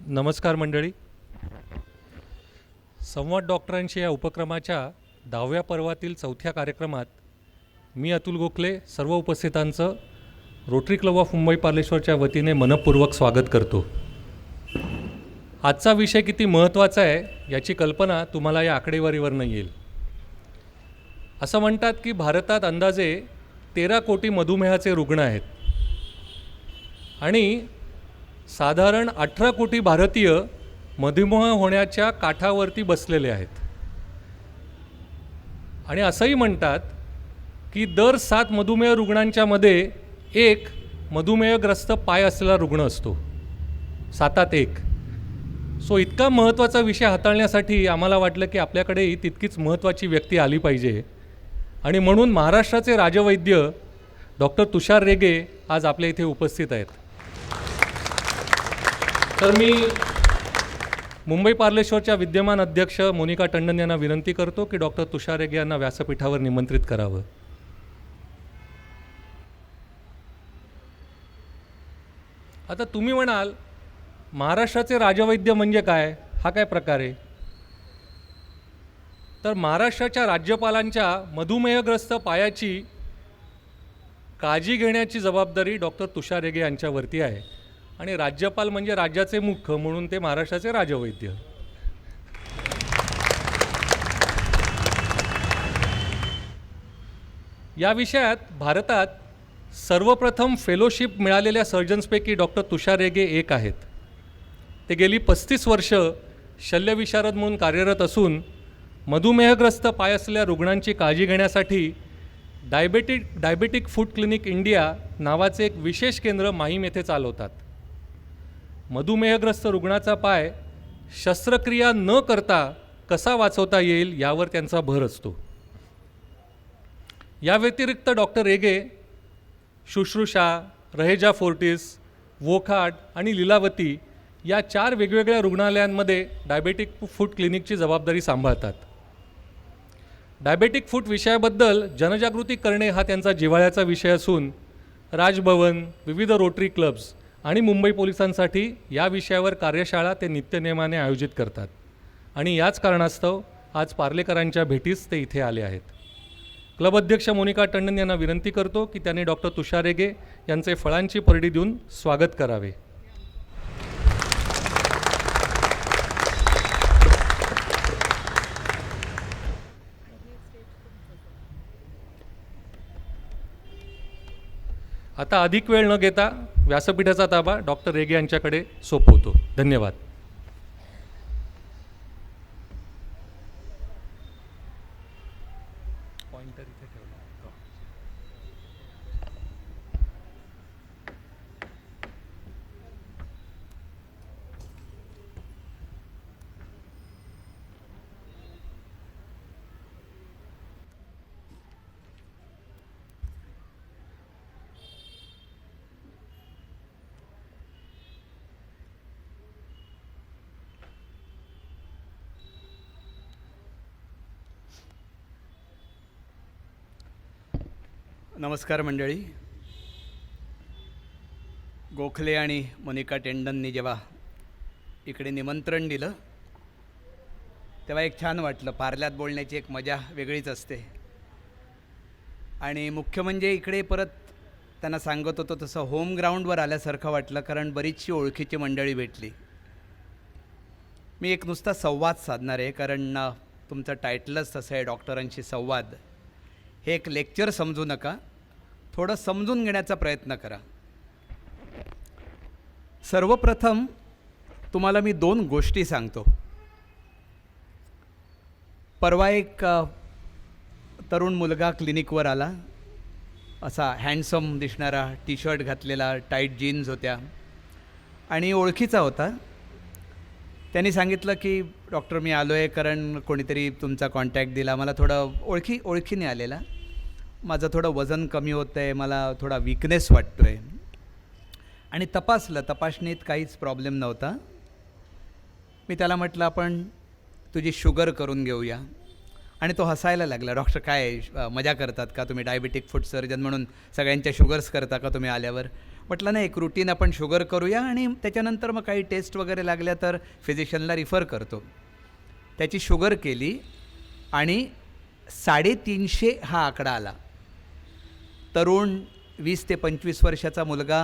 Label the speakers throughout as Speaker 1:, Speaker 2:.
Speaker 1: नमस्कार मंडळी. संवाद डॉक्टरांशी या उपक्रमाच्या 10व्या पर्वातील 4थ्या कार्यक्रमात मी अतुल गोखले सर्व उपस्थितांचं रोटरी क्लब ऑफ मुंबई पार्लेश्वरच्या वतीने मनपूर्वक स्वागत करतो. आजचा विषय किती महत्त्वाचा आहे याची कल्पना तुम्हाला या आकडेवारीवरनं येईल. असं म्हणतात की भारतात अंदाजे 13 कोटी मधुमेहाचे रुग्ण आहेत आणि साधारण 18 कोटी भारतीय मधुमेह होण्याच्या काठावरती बसलेले आहेत. आणि असंही म्हणतात की दर 7 मधुमेह रुग्णांच्या मध्ये एक मधुमेहग्रस्त पाय असलेला रुग्ण असतो. 7त 1. सो इतका महत्त्वाचा विषय हाताळण्यासाठी आम्हाला वाटलं की आपल्याकडेही तितकीच महत्त्वाची व्यक्ती आली पाहिजे आणि म्हणून महाराष्ट्राचे राजवैद्य डॉक्टर तुषार रेगे आज आपल्या इथे उपस्थित आहेत. तर मी मुंबई पार्लेश्वरच्या विद्यमान अध्यक्ष मोनिका टंडन यांना विनंती करतो की डॉक्टर तुषार रेगे यांना व्यासपीठावर निमंत्रित करावं. आता तुम्ही म्हणाल महाराष्ट्राचे राजवैद्य म्हणजे काय, हा काय प्रकार आहे? तर महाराष्ट्राच्या राज्यपालांच्या मधुमेहग्रस्त पायाची काळजी घेण्याची जबाबदारी डॉक्टर तुषार रेगे यांच्यावरती आहे आणि राज्यपाल म्हणजे राज्याचे मुख्य, म्हणून ते महाराष्ट्राचे राजवैद्य. या विषयात भारतात सर्वप्रथम फेलोशिप मिळालेल्या सर्जन्सपैकी डॉक्टर तुषार रेगे एक आहेत. ते गेली 35 वर्ष शल्यविशारद म्हणून कार्यरत असून मधुमेहग्रस्त पाय असलेल्या रुग्णांची काळजी घेण्यासाठी डायबेटिक फूट क्लिनिक इंडिया नावाचे एक विशेष केंद्र माहीम येथे चालवतात. मधुमेहग्रस्त रुग्णाचा पाय शस्त्रक्रिया न करता कसा वाचवता येईल यावर त्यांचा भर असतो. या व्यतिरिक्त डॉक्टर रेगे शुश्रूषा, रहेजा फोर्टिस, वोखाट आणि लीलावती या 4 वेगवेगळ्या रुग्णालयांमध्ये डायबेटिक फूट क्लिनिकची जबाबदारी सांभाळतात. डायबेटिक फूट विषयाबद्दल जनजागृती करणे हा त्यांचा जिव्हाळ्याचा विषय असून राजभवन, विविध रोटरी क्लब्स आणि मुंबई पोलिसांसाठी या विषयावर कार्यशाळा ते नित्यनेमाने आयोजित करतात आणि याच कारणास्तव आज पार्लेकरांच्या भेटीस ते इथे आले आहेत. क्लब अध्यक्ष मोनिका टंडन यांना विनंती करतो की त्यांनी डॉक्टर तुषार रेगे यांचे फळांची परडी देऊन स्वागत करावे. आता अधिक वेळ न घेता व्यासपीठाचा ताबा डॉक्टर रेगे यांच्याकडे सोपवतो. धन्यवाद.
Speaker 2: नमस्कार मंडळी. गोखले आणि मोनिका टेंडननी जेव्हा इकडे निमंत्रण दिलं तेव्हा एक छान वाटलं. पार्ल्यात बोलण्याची एक मजा वेगळीच असते आणि मुख्य म्हणजे इकडे परत त्यांना सांगत होतो तसं होम ग्राउंडवर आल्यासारखं वाटलं, कारण बरीचशी ओळखीची मंडळी भेटली. मी एक नुसता संवाद साधणार आहे, कारण तुमचं टायटलच तसं आहे डॉक्टरांशी संवाद. हे एक लेक्चर समजू नका, थोडं समजून घेण्याचा प्रयत्न करा. सर्वप्रथम तुम्हाला मी 2 गोष्टी सांगतो. परवा एक तरुण मुलगा क्लिनिकवर आला, असा हँडसम दिसणारा, टी शर्ट घातलेला, टाईट जीन्स होत्या आणि ओळखीचा होता. त्यांनी सांगितलं की डॉक्टर मी आलो आहे कारण कोणीतरी तुमचा कॉन्टॅक्ट दिला. मला थोडं ओळखीने आलेला. माझं थोडं वजन कमी होतं आहे, मला थोडा वीकनेस वाटतो आहे. आणि तपासणीत काहीच प्रॉब्लेम नव्हता. मी त्याला म्हटलं आपण तुझी शुगर करून घेऊया. आणि तो हसायला लागला. डॉक्टर काय मजा करतात का तुम्ही? डायबेटिक फूट सर्जन म्हणून सगळ्यांच्या शुगर्स करता का तुम्ही आल्यावर? म्हटलं नाही, एक रुटीन आपण शुगर करूया आणि त्याच्यानंतर मग काही टेस्ट वगैरे लागल्या तर फिजिशियनला रिफर करतो. त्याची शुगर केली आणि 350 हा आकडा आला. तरुण 20 ते 25 वर्षाचा मुलगा,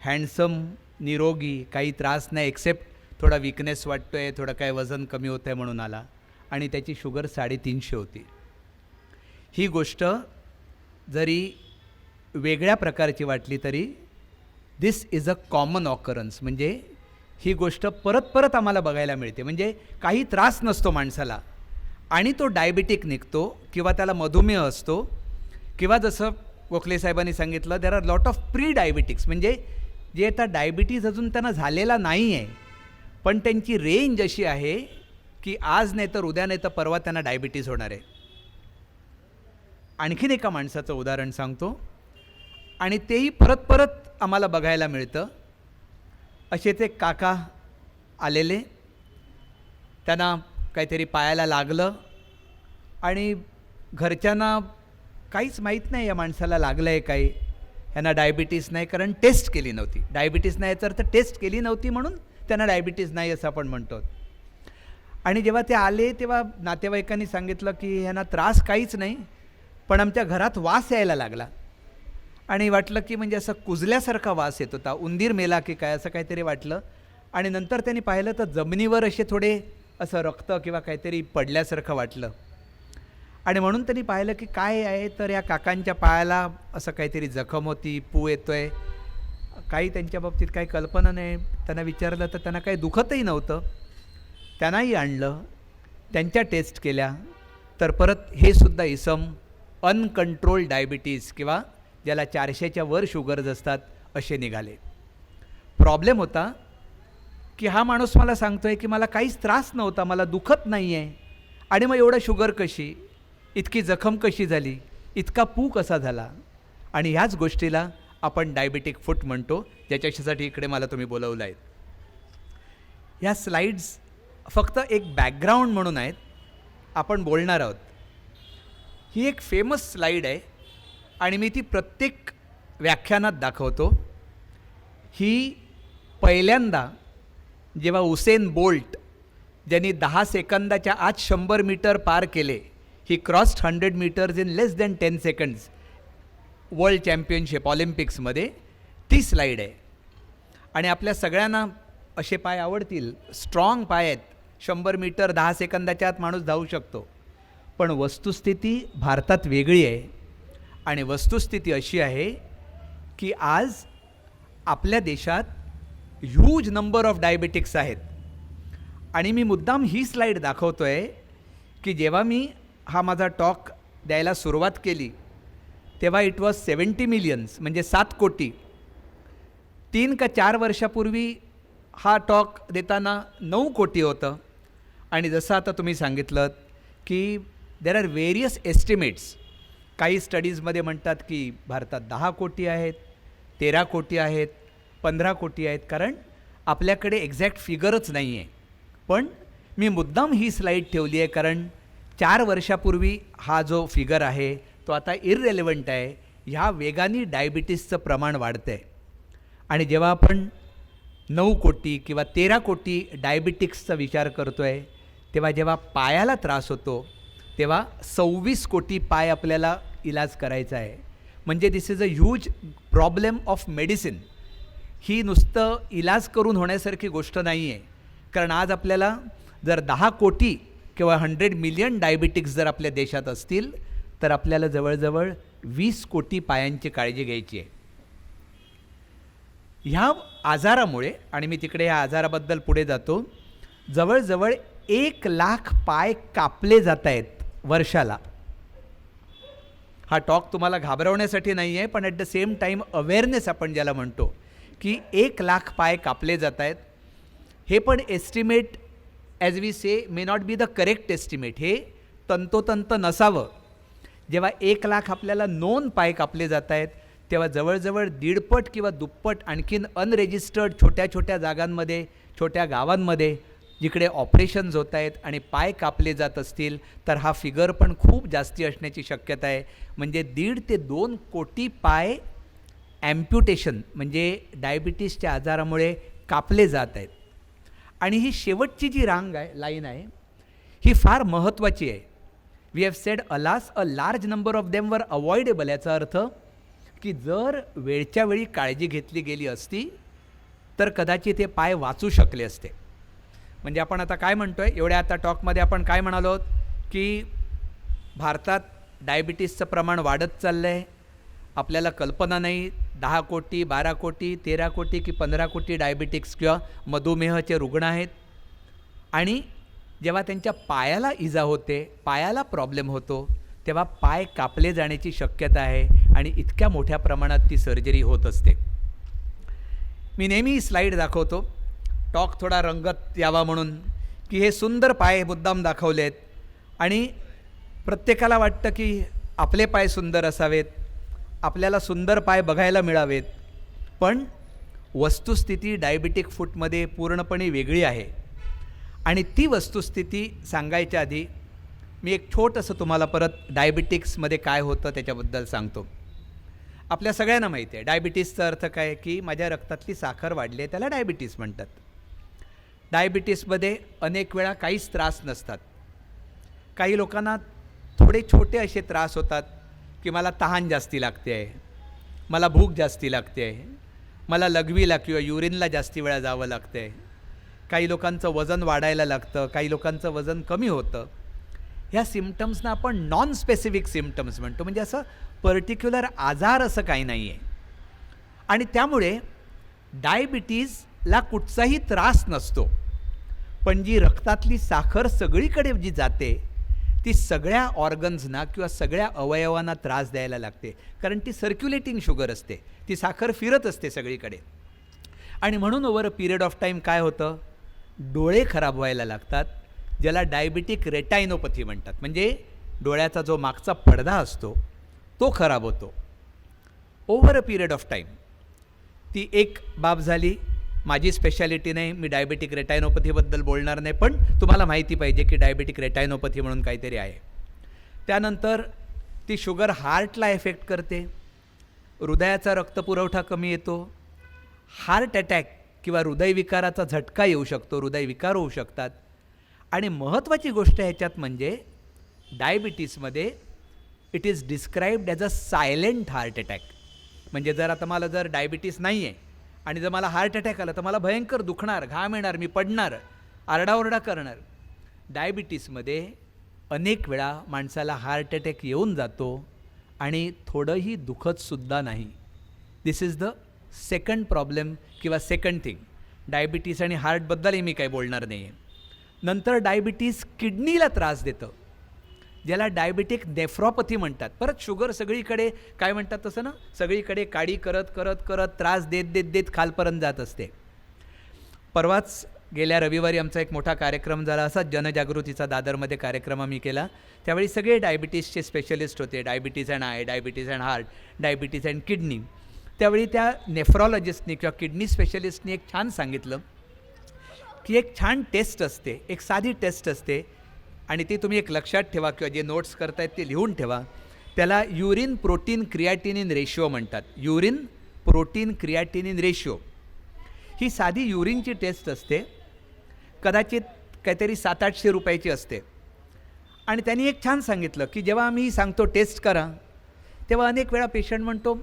Speaker 2: हँडसम, निरोगी, काही त्रास नाही एक्सेप्ट थोडा विकनेस वाटतो आहे, थोडं काय वजन कमी होतं आहे म्हणून आला आणि त्याची शुगर 350 होती. ही गोष्ट जरी वेगळ्या प्रकारची वाटली तरी दिस इज अ कॉमन ऑकरन्स. म्हणजे ही गोष्ट परत परत आम्हाला बघायला मिळते. म्हणजे काही त्रास नसतो माणसाला आणि तो डायबिटिक निघतो किंवा त्याला मधुमेह असतो किंवा जसं गोखले साहेबांनी सांगितलं, there are lot of pre diabetics, म्हणजे जे आता डायबिटीज अजून त्यांना झालेला नाही आहे पण त्यांची रेंज अशी आहे की आज नाही तर उद्या नाही तर परवा त्यांना डायबिटीज होणार आहे. आणखीन एका माणसाचं उदाहरण सांगतो आणि तेही परत परत आम्हाला बघायला मिळतं. असेच एक काका आलेले, त्यांना काहीतरी पायाला लागलं आणि घरच्यांना काहीच माहीत नाही या माणसाला लागलं आहे काही, यांना डायबिटीस नाही कारण टेस्ट केली नव्हती. डायबिटीस नाही तर टेस्ट केली नव्हती म्हणून त्यांना डायबिटीज नाही असं आपण म्हणतो. आणि जेव्हा ते आले तेव्हा नातेवाईकांनी सांगितलं की यांना त्रास काहीच नाही पण आमच्या घरात वास यायला लागला आणि वाटलं की म्हणजे असं कुजल्यासारखा वास येत होता, उंदीर मेला की काय असं काहीतरी वाटलं. आणि नंतर त्यांनी पाहिलं तर जमिनीवर असे थोडे असं रक्त किंवा काहीतरी पडल्यासारखं वाटलं आणि म्हणून त्यांनी पाहिलं की काय आहे, तर या काकांच्या पायाला असं काहीतरी जखम होती, पू येतो आहे, काही त्यांच्या बाबतीत काही कल्पना नाही. त्यांना विचारलं तर त्यांना काही दुखतही नव्हतं. त्यांनाही आणलं, त्यांच्या टेस्ट केल्या तर परत हे सुद्धा इसम अनकंट्रोल्ड डायबिटीज किंवा ज्याला 400च्या वर शुगर्स असतात असे निघाले. प्रॉब्लेम होता की हा माणूस मला सांगतो आहे की मला काहीच त्रास नव्हता, मला दुखत नाही आहे आणि मग एवढं शुगर कशी, इतकी जखम कशी झाली, इतका पू कसा झाला. आणि ह्याच गोष्टीला आपण डायबिटिक फूट म्हणतो, ज्याच्यासाठी इकडे मला तुम्ही बोलवलं आहे. ह्या स्लाईड्स फक्त एक बॅकग्राऊंड म्हणून आहेत, आपण बोलणार आहोत. ही एक फेमस स्लाईड आहे आणि मी ती प्रत्येक व्याख्यानात दाखवतो. ही पहिल्यांदा जेव्हा उसेन बोल्ट, ज्यांनी 10 सेकंदाच्या आत 100 मीटर पार केले, ही crossed 100 metres in less than 10 seconds world championship ऑलिम्पिक्समध्ये, ती स्लाईड आहे. आणि आपल्या सगळ्यांना असे पाय आवडतील, स्ट्रॉंग पाय आहेत, 100 मीटर 10 सेकंदाच्या आत माणूस धावू शकतो. पण वस्तुस्थिती भारतात वेगळी आहे आणि वस्तुस्थिती अशी आहे की आज आपल्या देशात ह्यूज नंबर ऑफ डायबिटिक्स आहेत. आणि मी मुद्दाम ही स्लाईड दाखवतो आहे की जेव्हा मी हा माझा टॉक द्यायला सुरुवात केली तेव्हा इट वॉज 70 मिलियन्स, म्हणजे 7 कोटी. 3 का 4 वर्षापूर्वी हा टॉक देताना 9 कोटी होतं. आणि जसं आता तुम्ही सांगितलं की देर आर व्हेरियस एस्टिमेट्स. काही स्टडीजमध्ये म्हणतात की भारतात 10 कोटी आहेत, 13 कोटी आहेत, 15 कोटी आहेत, कारण आपल्याकडे एक्झॅक्ट फिगरच नाही आहे. पण मी मुद्दाम ही स्लाईड ठेवली आहे कारण 4 वर्षापूर्वी हा जो फिगर आहे तो आता इररेलेवंट आहे. ह्या वेगाने डायबिटीसचं प्रमाण वाढतं आहे. आणि जेव्हा आपण 9 कोटी किंवा 13 कोटी डायबिटिक्सचा विचार करतो आहे तेव्हा जेव्हा पायाला त्रास होतो तेव्हा 26 कोटी पाय आपल्याला इलाज करायचा आहे. म्हणजे this is a huge problem of medicine. ही नुसतं इलाज करून होण्यासारखी गोष्ट नाही आहे. कारण आज आपल्याला जर 10 कोटी किंवा 100 मिलियन डायबिटिक्स जर आपल्या देशात असतील तर आपल्याला जवळजवळ 20 कोटी पायांची काळजी घ्यायची आहे. ह्या आजारामुळे, आणि मी तिकडे ह्या आजाराबद्दल पुढे जातो, जवळजवळ 1 लाख पाय कापले जात आहेत वर्षाला. हा टॉक तुम्हाला घाबरवण्यासाठी नाही आहे, पण at the same time awareness आपण ज्याला म्हणतो की 1 लाख पाय कापले जात आहेत. हे पण estimate as we say may not be the correct estimate. हे तंतोतंत नसावं. जेव्हा 1 लाख आपल्याला नोन पाय कापले जात आहेत तेव्हा जवळजवळ 1.5 किंवा दुप्पट आणखीन अनरेजिस्टर्ड छोट्या छोट्या जागांमध्ये, छोट्या गावांमध्ये जिकडे ऑपरेशन्स होत आहेत आणि पाय कापले जात असतील तर हा फिगर पण खूप जास्ती असण्याची शक्यता आहे. म्हणजे 1.5 ते 2 कोटी पाय ॲम्प्युटेशन म्हणजे डायबिटीसच्या आजारामुळे कापले जात आहेत. आणि ही शेवटची जी लाईन आहे ही फार महत्त्वाची आहे. We have said alas a large number of them were avoidable. याचा अर्थ की जर वेळच्या वेळी काळजी घेतली गेली असती तर कदाचित हे पाय वाचू शकले असते. म्हणजे आपण आता काय म्हणतो आहे, एवढ्या आता टॉकमध्ये आपण काय म्हणालो की भारतात डायबिटीसचं प्रमाण वाढत चाललं आहे. आपल्याला कल्पना नाही 10 कोटी 12 कोटी 13 कोटी की 15 कोटी डायबिटिक्स किंवा मधुमेहाचे रुग्ण आहेत. आणि जेव्हा त्यांच्या पायाला इजा होते, पायाला प्रॉब्लेम होतो, तेव्हा पाय कापले जाण्याची शक्यता आहे आणि इतक्या मोठ्या प्रमाणात ती सर्जरी होत असते. मी नेहमी ही स्लाईड दाखवतो टॉक थोडा रंगत यावा म्हणून, की हे सुंदर पाय मुद्दाम दाखवले आहेत आणि प्रत्येकाला वाटतं की आपले पाय सुंदर असावेत, आपल्याला सुंदर पाय बघायला मिळावेत. पण वस्तुस्थिती डायबिटिक फूटमध्ये पूर्णपणे वेगळी आहे. आणि ती वस्तुस्थिती सांगायच्या आधी मी एक छोटंसं तुम्हाला परत डायबिटिक्समध्ये काय होतं त्याच्याबद्दल सांगतो. आपल्या सगळ्यांना माहिती आहे डायबिटीसचा अर्थ काय, की माझ्या रक्तातली साखर वाढली आहे, त्याला डायबिटीस म्हणतात. डायबिटीसमध्ये अनेक वेळा काहीच त्रास नसतात. काही लोकांना थोडे छोटे असे त्रास होतात की मला तहान जास्ती लागते आहे, मला भूक जास्ती लागते आहे, मला लघवीला किंवा युरिनला जास्ती वेळा जावं लागतं आहे. काही लोकांचं वजन वाढायला लागतं, काही लोकांचं वजन कमी होतं. ह्या सिम्पटम्सना आपण नॉन स्पेसिफिक सिम्पटम्स म्हणतो. म्हणजे असं पर्टिक्युलर आजार असं काही नाही आहे. आणि त्यामुळे डायबिटीजला कुठचाही त्रास नसतो. पण जी रक्तातली साखर सगळीकडे जी जाते ती सगळ्या ऑर्गन्सना किंवा सगळ्या अवयवांना त्रास द्यायला लागते. कारण ती सर्क्युलेटिंग शुगर असते, ती साखर फिरत असते सगळीकडे. आणि म्हणून over a period of time काय होतं, डोळे खराब व्हायला लागतात, ज्याला डायबिटिक रेटायनोपॅथी म्हणतात. म्हणजे डोळ्याचा जो मागचा पडदा असतो तो खराब होतो over a period of time. ती एक बाब झाली. माझी स्पेशालिटी नाही, मी डायबिटिक रेटायनोपॅथीबद्दल बोलणार नाही, पण तुम्हाला माहिती पाहिजे की डायबिटिक रेटायनोपॅथी म्हणून काहीतरी आहे. त्यानंतर ती शुगर हार्टला एफेक्ट करते, हृदयाचा रक्तपुरवठा कमी येतो, हार्ट अटॅक किंवा हृदयविकाराचा झटका येऊ शकतो, हृदयविकार होऊ शकतात. आणि महत्त्वाची गोष्ट ह्याच्यात म्हणजे डायबिटीसमध्ये it is described as a silent heart attack. म्हणजे जर आता मला जर डायबिटीस नाही आहे आणि जर मला हार्ट अटॅक आला तर मला भयंकर दुखणार, घाम येणार, मी पडणार, आरडाओरडा करणार. डायबिटीसमध्ये अनेक वेळा माणसाला हार्ट अटॅक येऊन जातो आणि थोडंही दुखतसुद्धा नाही. दिस इज द सेकंड प्रॉब्लेम किंवा सेकंड थिंग. डायबिटीस आणि हार्टबद्दलही मी काही बोलणार नाही आहे. नंतर डायबिटीस किडनीला त्रास देतं, ज्याला डायबिटिक नेफ्रॉपॅथी म्हणतात. परत शुगर सगळीकडे काय म्हणतात तसं ना, सगळीकडे काडी करत करत करत त्रास देत देत देत खालपर्यंत जात असते. परवाच गेल्या रविवारी आमचा एक मोठा कार्यक्रम झाला, असा जनजागृतीचा दादरमध्ये कार्यक्रम आम्ही केला. त्यावेळी सगळे डायबिटीसचे स्पेशलिस्ट होते, diabetes and I, diabetes and heart, diabetes and kidney. त्यावेळी त्या नेफ्रॉलॉजिस्टनी किंवा किडनी स्पेशलिस्टनी एक छान सांगितलं की एक छान टेस्ट असते, एक साधी टेस्ट असते आणि ती तुम्ही एक लक्षात ठेवा किंवा जे नोट्स करतायत ते लिहून ठेवा. त्याला युरिन प्रोटीन क्रिएटिनिन रेशिओ म्हणतात. युरिन प्रोटीन क्रिएटिनिन रेशिओ ही साधी युरिनची टेस्ट असते, कदाचित काहीतरी 700-800 रुपयाची असते. आणि त्यांनी एक छान सांगितलं की जेव्हा आम्ही सांगतो टेस्ट करा तेव्हा अनेक वेळा पेशंट म्हणतो,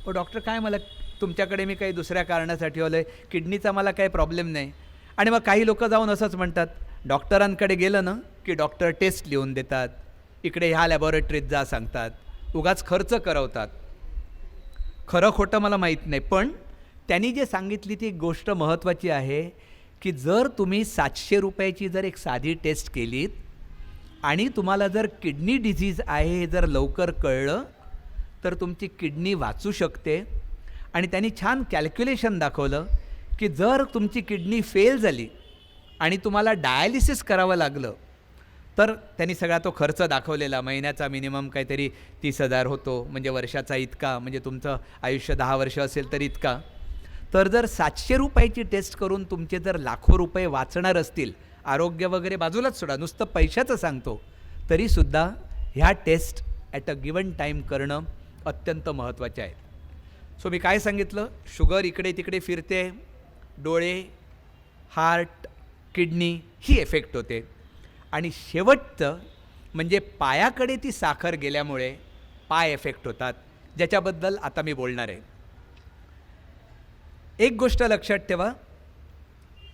Speaker 2: ओ डॉक्टर काय मला तुमच्याकडे मी काही दुसऱ्या कारणासाठी आलो आहे, किडनीचा मला काही प्रॉब्लेम नाही. आणि मग काही लोक जाऊन असंच म्हणतात, डॉक्टरांकडे गेलं ना की डॉक्टर टेस्ट लिहून देतात, इकडे ह्या लॅबॉरेटरीत जा सांगतात, उगाच खर्च करवतात. खरं खोटं मला माहीत नाही, पण त्यांनी जे सांगितली ती गोष्ट महत्त्वाची आहे की जर तुम्ही 700 रुपयाची जर एक साधी टेस्ट केलीत आणि तुम्हाला जर किडनी डिझीज आहे हे जर लवकर कळलं तर तुमची किडनी वाचू शकते. आणि त्यांनी छान कॅल्क्युलेशन दाखवलं की जर तुमची किडनी फेल झाली आणि तुम्हाला डायलिसिस करावं लागलं तर त्यांनी सगळा तो खर्च दाखवलेला, महिन्याचा मिनिमम काहीतरी 30,000 होतो, म्हणजे वर्षाचा इतका, म्हणजे तुमचं आयुष्य 10 वर्ष असेल तर इतका. तर जर 700 रुपयाची टेस्ट करून तुमचे जर लाखो रुपये वाचणार असतील, आरोग्य वगैरे बाजूलाच सोडा, नुसतं पैशाचं सांगतो, तरीसुद्धा ह्या test at a given time करणं अत्यंत महत्त्वाचे आहे. सो मी काय सांगितलं, शुगर इकडे तिकडे फिरते, डोळे, हार्ट, किडनी ही एफेक्ट होते. आणि शेवटचं म्हणजे पायाकडे ती साखर गेल्यामुळे पाय एफेक्ट होतात, ज्याच्याबद्दल आता मी बोलणार आहे. एक गोष्ट लक्षात ठेवा,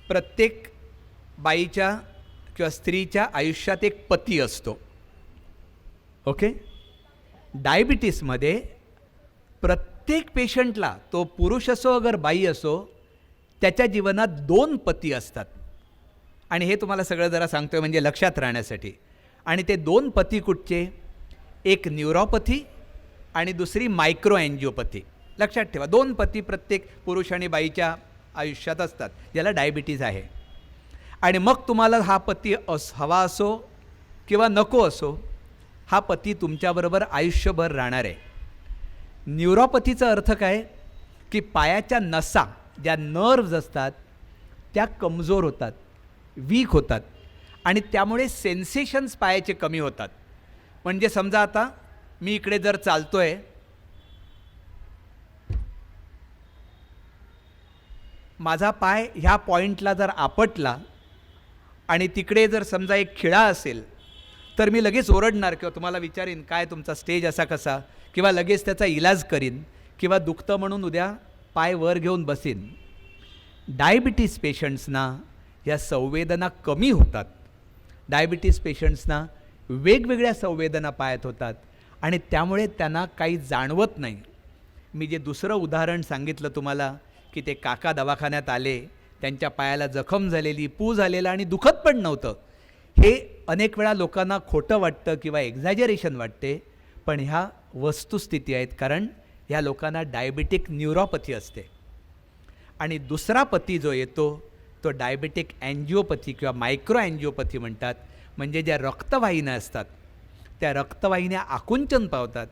Speaker 2: प्रत्येक बाईच्या किंवा स्त्रीच्या आयुष्यात एक पती असतो. ओके. डायबिटीसमध्ये प्रत्येक पेशंटला, तो पुरुष असो अगर बाई असो, त्याच्या जीवनात 2 पती असतात. आणि हे तुम्हाला सगळं जरा सांगतोय म्हणजे लक्षात राहण्यासाठी. आणि ते 2 पती कुठचे? एक न्यूरोपॅथी आणि दुसरी मायक्रो अँजिओपॅथी. लक्षात ठेवा, 2 पती प्रत्येक पुरुष आणि बाईच्या आयुष्यात असतात, ज्याला डायबिटीज आहे. आणि मग तुम्हाला हा पती हवा असो किंवा नको असो, हा पती तुमच्याबरोबर आयुष्यभर राहणार आहे. न्यूरोपॅथीचा अर्थ काय? की पायाच्या नसा, ज्या नर्व्ज असतात, त्या कमजोर होतात, वीक होतात आणि त्यामुळे सेन्सेशन्स पायाचे कमी होतात. म्हणजे समजा आता मी इकडे जर चालतोय, माझा पाय ह्या पॉईंटला जर आपटला आणि तिकडे जर समजा एक खिळा असेल, तर मी लगेच ओरडणार किंवा तुम्हाला विचारीन काय तुमचा स्टेज असा कसा, किंवा लगेच त्याचा इलाज करीन, किंवा दुखतं म्हणून उद्या पाय वर घेऊन बसीन. डायबिटीस पेशंट्सना या संवेदना कमी होतात. डायबिटीस पेशंट्सना वेगवेगळ्या संवेदना पायात होतात आणि त्यामुळे त्यांना काही जाणवत नाही. मी जे दुसरं उदाहरण सांगितलं तुम्हाला, की ते काका दवाखान्यात आले, त्यांच्या पायाला जखम झालेली, पू झालेला आणि दुखत पण नव्हतं. हे अनेक वेळा लोकांना खोटं वाटतं किंवा एक्झॅजरेशन वाटते, पण ह्या वस्तुस्थिती आहेत. कारण ह्या लोकांना डायबिटिक न्यूरोपॅथी असते. आणि दुसरा पती जो येतो तो डायबिटिक अँजिओपॅथी किंवा मायक्रो अँजिओपॅथी म्हणतात. म्हणजे ज्या रक्तवाहिन्या असतात, त्या रक्तवाहिन्या आकुंचन पावतात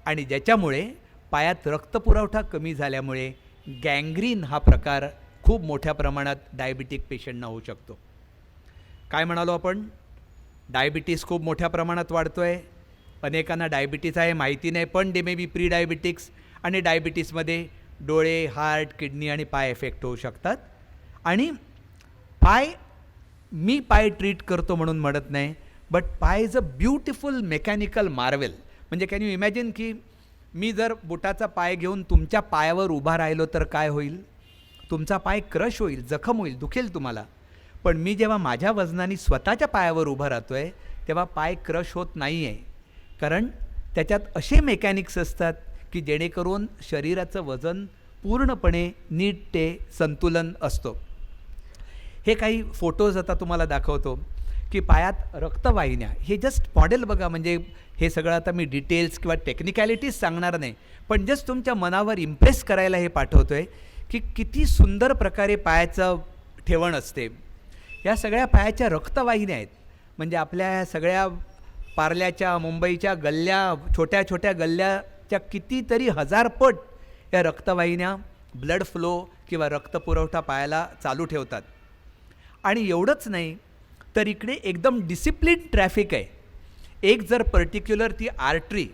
Speaker 2: आणि ज्याच्यामुळे पायात रक्तपुरवठा कमी झाल्यामुळे गँग्रीन हा प्रकार खूप मोठ्या प्रमाणात डायबिटिक पेशंटना होऊ शकतो. काय म्हणालो आपण? डायबिटीस खूप मोठ्या प्रमाणात वाढतो आहे. अनेकांना डायबिटीस आहे माहिती नाही, पण दे मे बी प्री डायबिटिक्स. आणि डायबिटीसमध्ये डोळे, हार्ट, किडनी आणि पाय एफेक्ट होऊ शकतात. आणि मी पाय ट्रीट करतो म्हणून म्हणत नाही, बट पाय is a beautiful mechanical marvel. म्हणजे कॅन यू इमॅजिन की मी जर बुटाचा पाय घेऊन तुमच्या पायावर उभा राहिलो तर काय होईल? तुमचा पाय क्रश होईल, जखम होईल, दुखेल तुम्हाला. पण मी जेव्हा माझ्या वजनाने स्वतःच्या पायावर उभं राहतो आहे, तेव्हा पाय क्रश होत नाही आहे. कारण त्याच्यात असे मेकॅनिक्स असतात की जेणेकरून शरीराचं वजन पूर्णपणे नीट ते संतुलन असतो. हे काही फोटोज आता तुम्हाला दाखवतो की पायात रक्तवाहिन्या, हे जस्ट मॉडेल बघा. म्हणजे हे सगळं आता मी डिटेल्स किंवा टेक्निकॅलिटीज सांगणार नाही, पण जस्ट तुमच्या मनावर इम्प्रेस करायला हे पाठवतो आहे की किती सुंदर प्रकारे पायाचं ठेवण असते. या सगळ्या पायाच्या रक्तवाहिन्या आहेत. म्हणजे आपल्या सगळ्या पार्ल्याच्या, मुंबईच्या गल्ल्या, छोट्या छोट्या गल्ल्याच्या कितीतरी 1000 पट या रक्तवाहिन्या ब्लड फ्लो किंवा रक्तपुरवठा पायाला चालू ठेवतात. आणि एवढंच नाही, तर इकडे एकदम डिसिप्लिन ट्रॅफिक आहे. एक जर पर्टिक्युलर ती आर्टरी,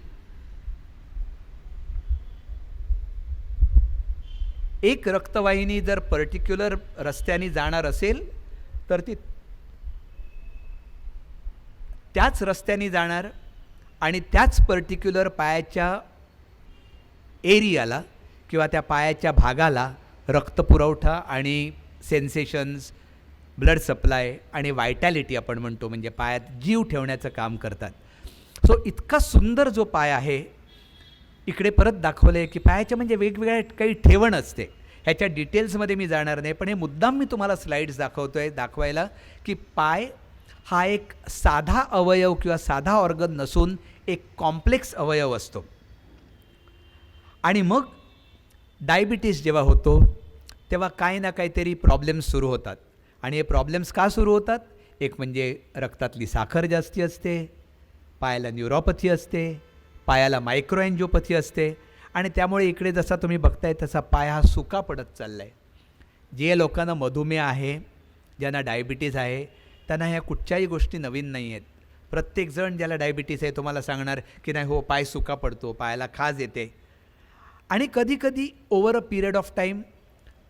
Speaker 2: एक रक्तवाहिनी जर पर्टिक्युलर रस्त्याने जाणार असेल तर ती त्याच रस्त्याने जाणार आणि त्याच पर्टिक्युलर पायाच्या एरियाला किंवा त्या पायाच्या भागाला रक्तपुरवठा आणि सेन्सेशन्स, ब्लड सप्लाय आणि वायटॅलिटी आपण म्हणतो, म्हणजे पायात जीव ठेवण्याचं काम करतात. सो इतका सुंदर जो पाय आहे, इकडे परत दाखवलं आहे की पायाच्या म्हणजे वेगवेगळ्या काही ठेवण असते. ह्याच्या डिटेल्समध्ये मी जाणार नाही, पण हे मुद्दाम मी तुम्हाला स्लाईड्स दाखवतो आहे दाखवायला की पाय हा एक साधा अवयव किंवा साधा ऑर्गन नसून एक कॉम्प्लेक्स अवयव असतो. आणि मग डायबिटीस जेव्हा होतो तेव्हा काही ना काहीतरी प्रॉब्लेम्स सुरू होतात. आणि हे प्रॉब्लेम्स का सुरू होतात? एक म्हणजे रक्तातली साखर जास्ती असते, पायाला न्यूरोपॅथी असते, पायाला मायक्रो अँजिओपॅथी असते आणि त्यामुळे इकडे जसा तुम्ही बघताय तसा पाय हा सुका पडत चालला आहे. जे लोकांना मधुमेह आहे, ज्यांना डायबिटीज आहे, त्यांना ह्या कुठच्याही गोष्टी नवीन नाही आहेत. प्रत्येकजण ज्याला डायबिटीस आहे तुम्हाला सांगणार की नाही हो, पाय सुका पडतो, पायाला खाज येते. आणि कधीकधी over a period of time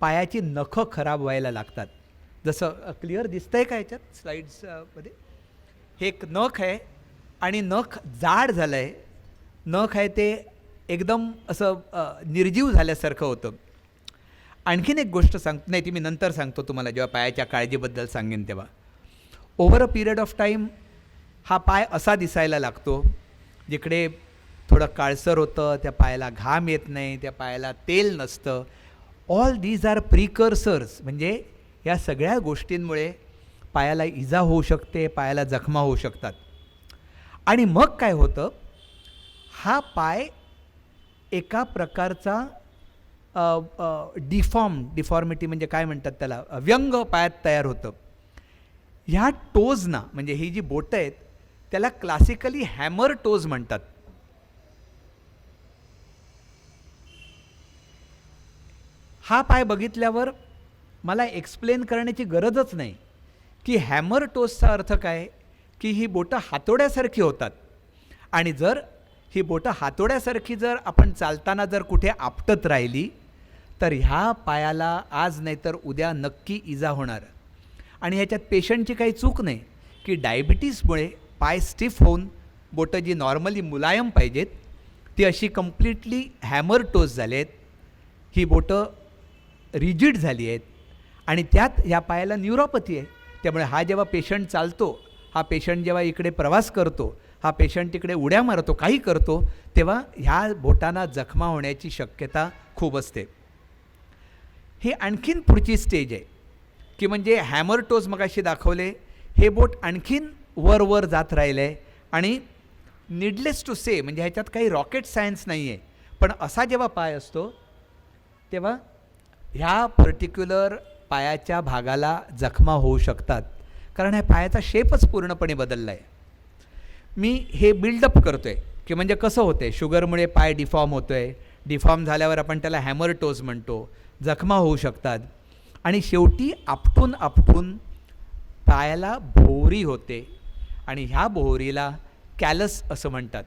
Speaker 2: पायाची नखं खराब व्हायला लागतात. जसं क्लिअर दिसतंय का ह्याच्यात स्लाईड्समध्ये? हे एक नख आहे आणि नख जाड झालं आहे. नख आहे ते एकदम असं निर्जीव झाल्यासारखं होतं. आणखीन एक गोष्ट नाही ती मी नंतर सांगतो तुम्हाला, जेव्हा पायाच्या काळजीबद्दल सांगेन तेव्हा. Over a period of time हा पाय असा दिसायला लागतो, जिकडे थोडं काळसर होतं, त्या पायाला घाम येत नाही, त्या पायाला तेल नसतं. ऑल दीज आर प्रिकर्सर्स, म्हणजे या सगळ्या गोष्टींमुळे पायाला इजा होऊ शकते, पायाला जखमा होऊ शकतात. आणि मग काय होतं, हा पाय एका प्रकारचा डिफॉर्मिटी म्हणजे काय म्हणतात त्याला, व्यंग पायात तयार होतं. ह्या टोजना, म्हणजे ही जी बोटं आहेत त्याला क्लासिकली हॅमर टोज म्हणतात. हा पाय बघितल्यावर मला एक्सप्लेन करण्याची गरजच नाही की हॅमर टोजचा अर्थ काय, की ही बोटं हातोड्यासारखी होतात. आणि जर ही बोटं हातोड्यासारखी जर आपण चालताना जर कुठे आपटत राहिली तर ह्या पायाला आज नाही तर उद्या नक्की इजा होणार. आणि ह्याच्यात पेशंटची काही चूक नाही की डायबिटीसमुळे पाय स्टिफ होऊन बोटं जी नॉर्मली मुलायम पाहिजेत ती अशी कम्प्लिटली हॅमर टोज झाले आहेत. ही बोटं रिजिड झाली आहेत आणि त्यात ह्या पायाला न्यूरोपॅथी आहे. त्यामुळे हा जेव्हा पेशंट चालतो, हा पेशंट जेव्हा इकडे प्रवास करतो, हा पेशंट इकडे उड्या मारतो, काही करतो, तेव्हा ह्या बोटांना जखमा होण्याची शक्यता खूप असते. हे आणखीन पुढची स्टेज आहे की म्हणजे हॅमर टोज मगाशी दाखवले, हे बोट आणखीन वर जात राहिलं आहे. आणि नीडलेस टू से, म्हणजे ह्याच्यात काही रॉकेट सायन्स नाही आहे, पण असा जेव्हा पाय असतो तेव्हा ह्या पर्टिक्युलर पायाच्या भागाला जखमा होऊ शकतात, कारण ह्या पायाचा शेपच पूर्णपणे बदलला आहे. मी हे बिल्डअप करतो आहे की म्हणजे कसं होतं आहे, शुगरमुळे पाय डिफॉर्म होतो आहे, डिफॉर्म झाल्यावर आपण त्याला हॅमर टोज म्हणतो, जखमा होऊ शकतात. आणि शेवटी आपटून पायाला भोवरी होते आणि ह्या भोवरीला कॅलस असं म्हणतात.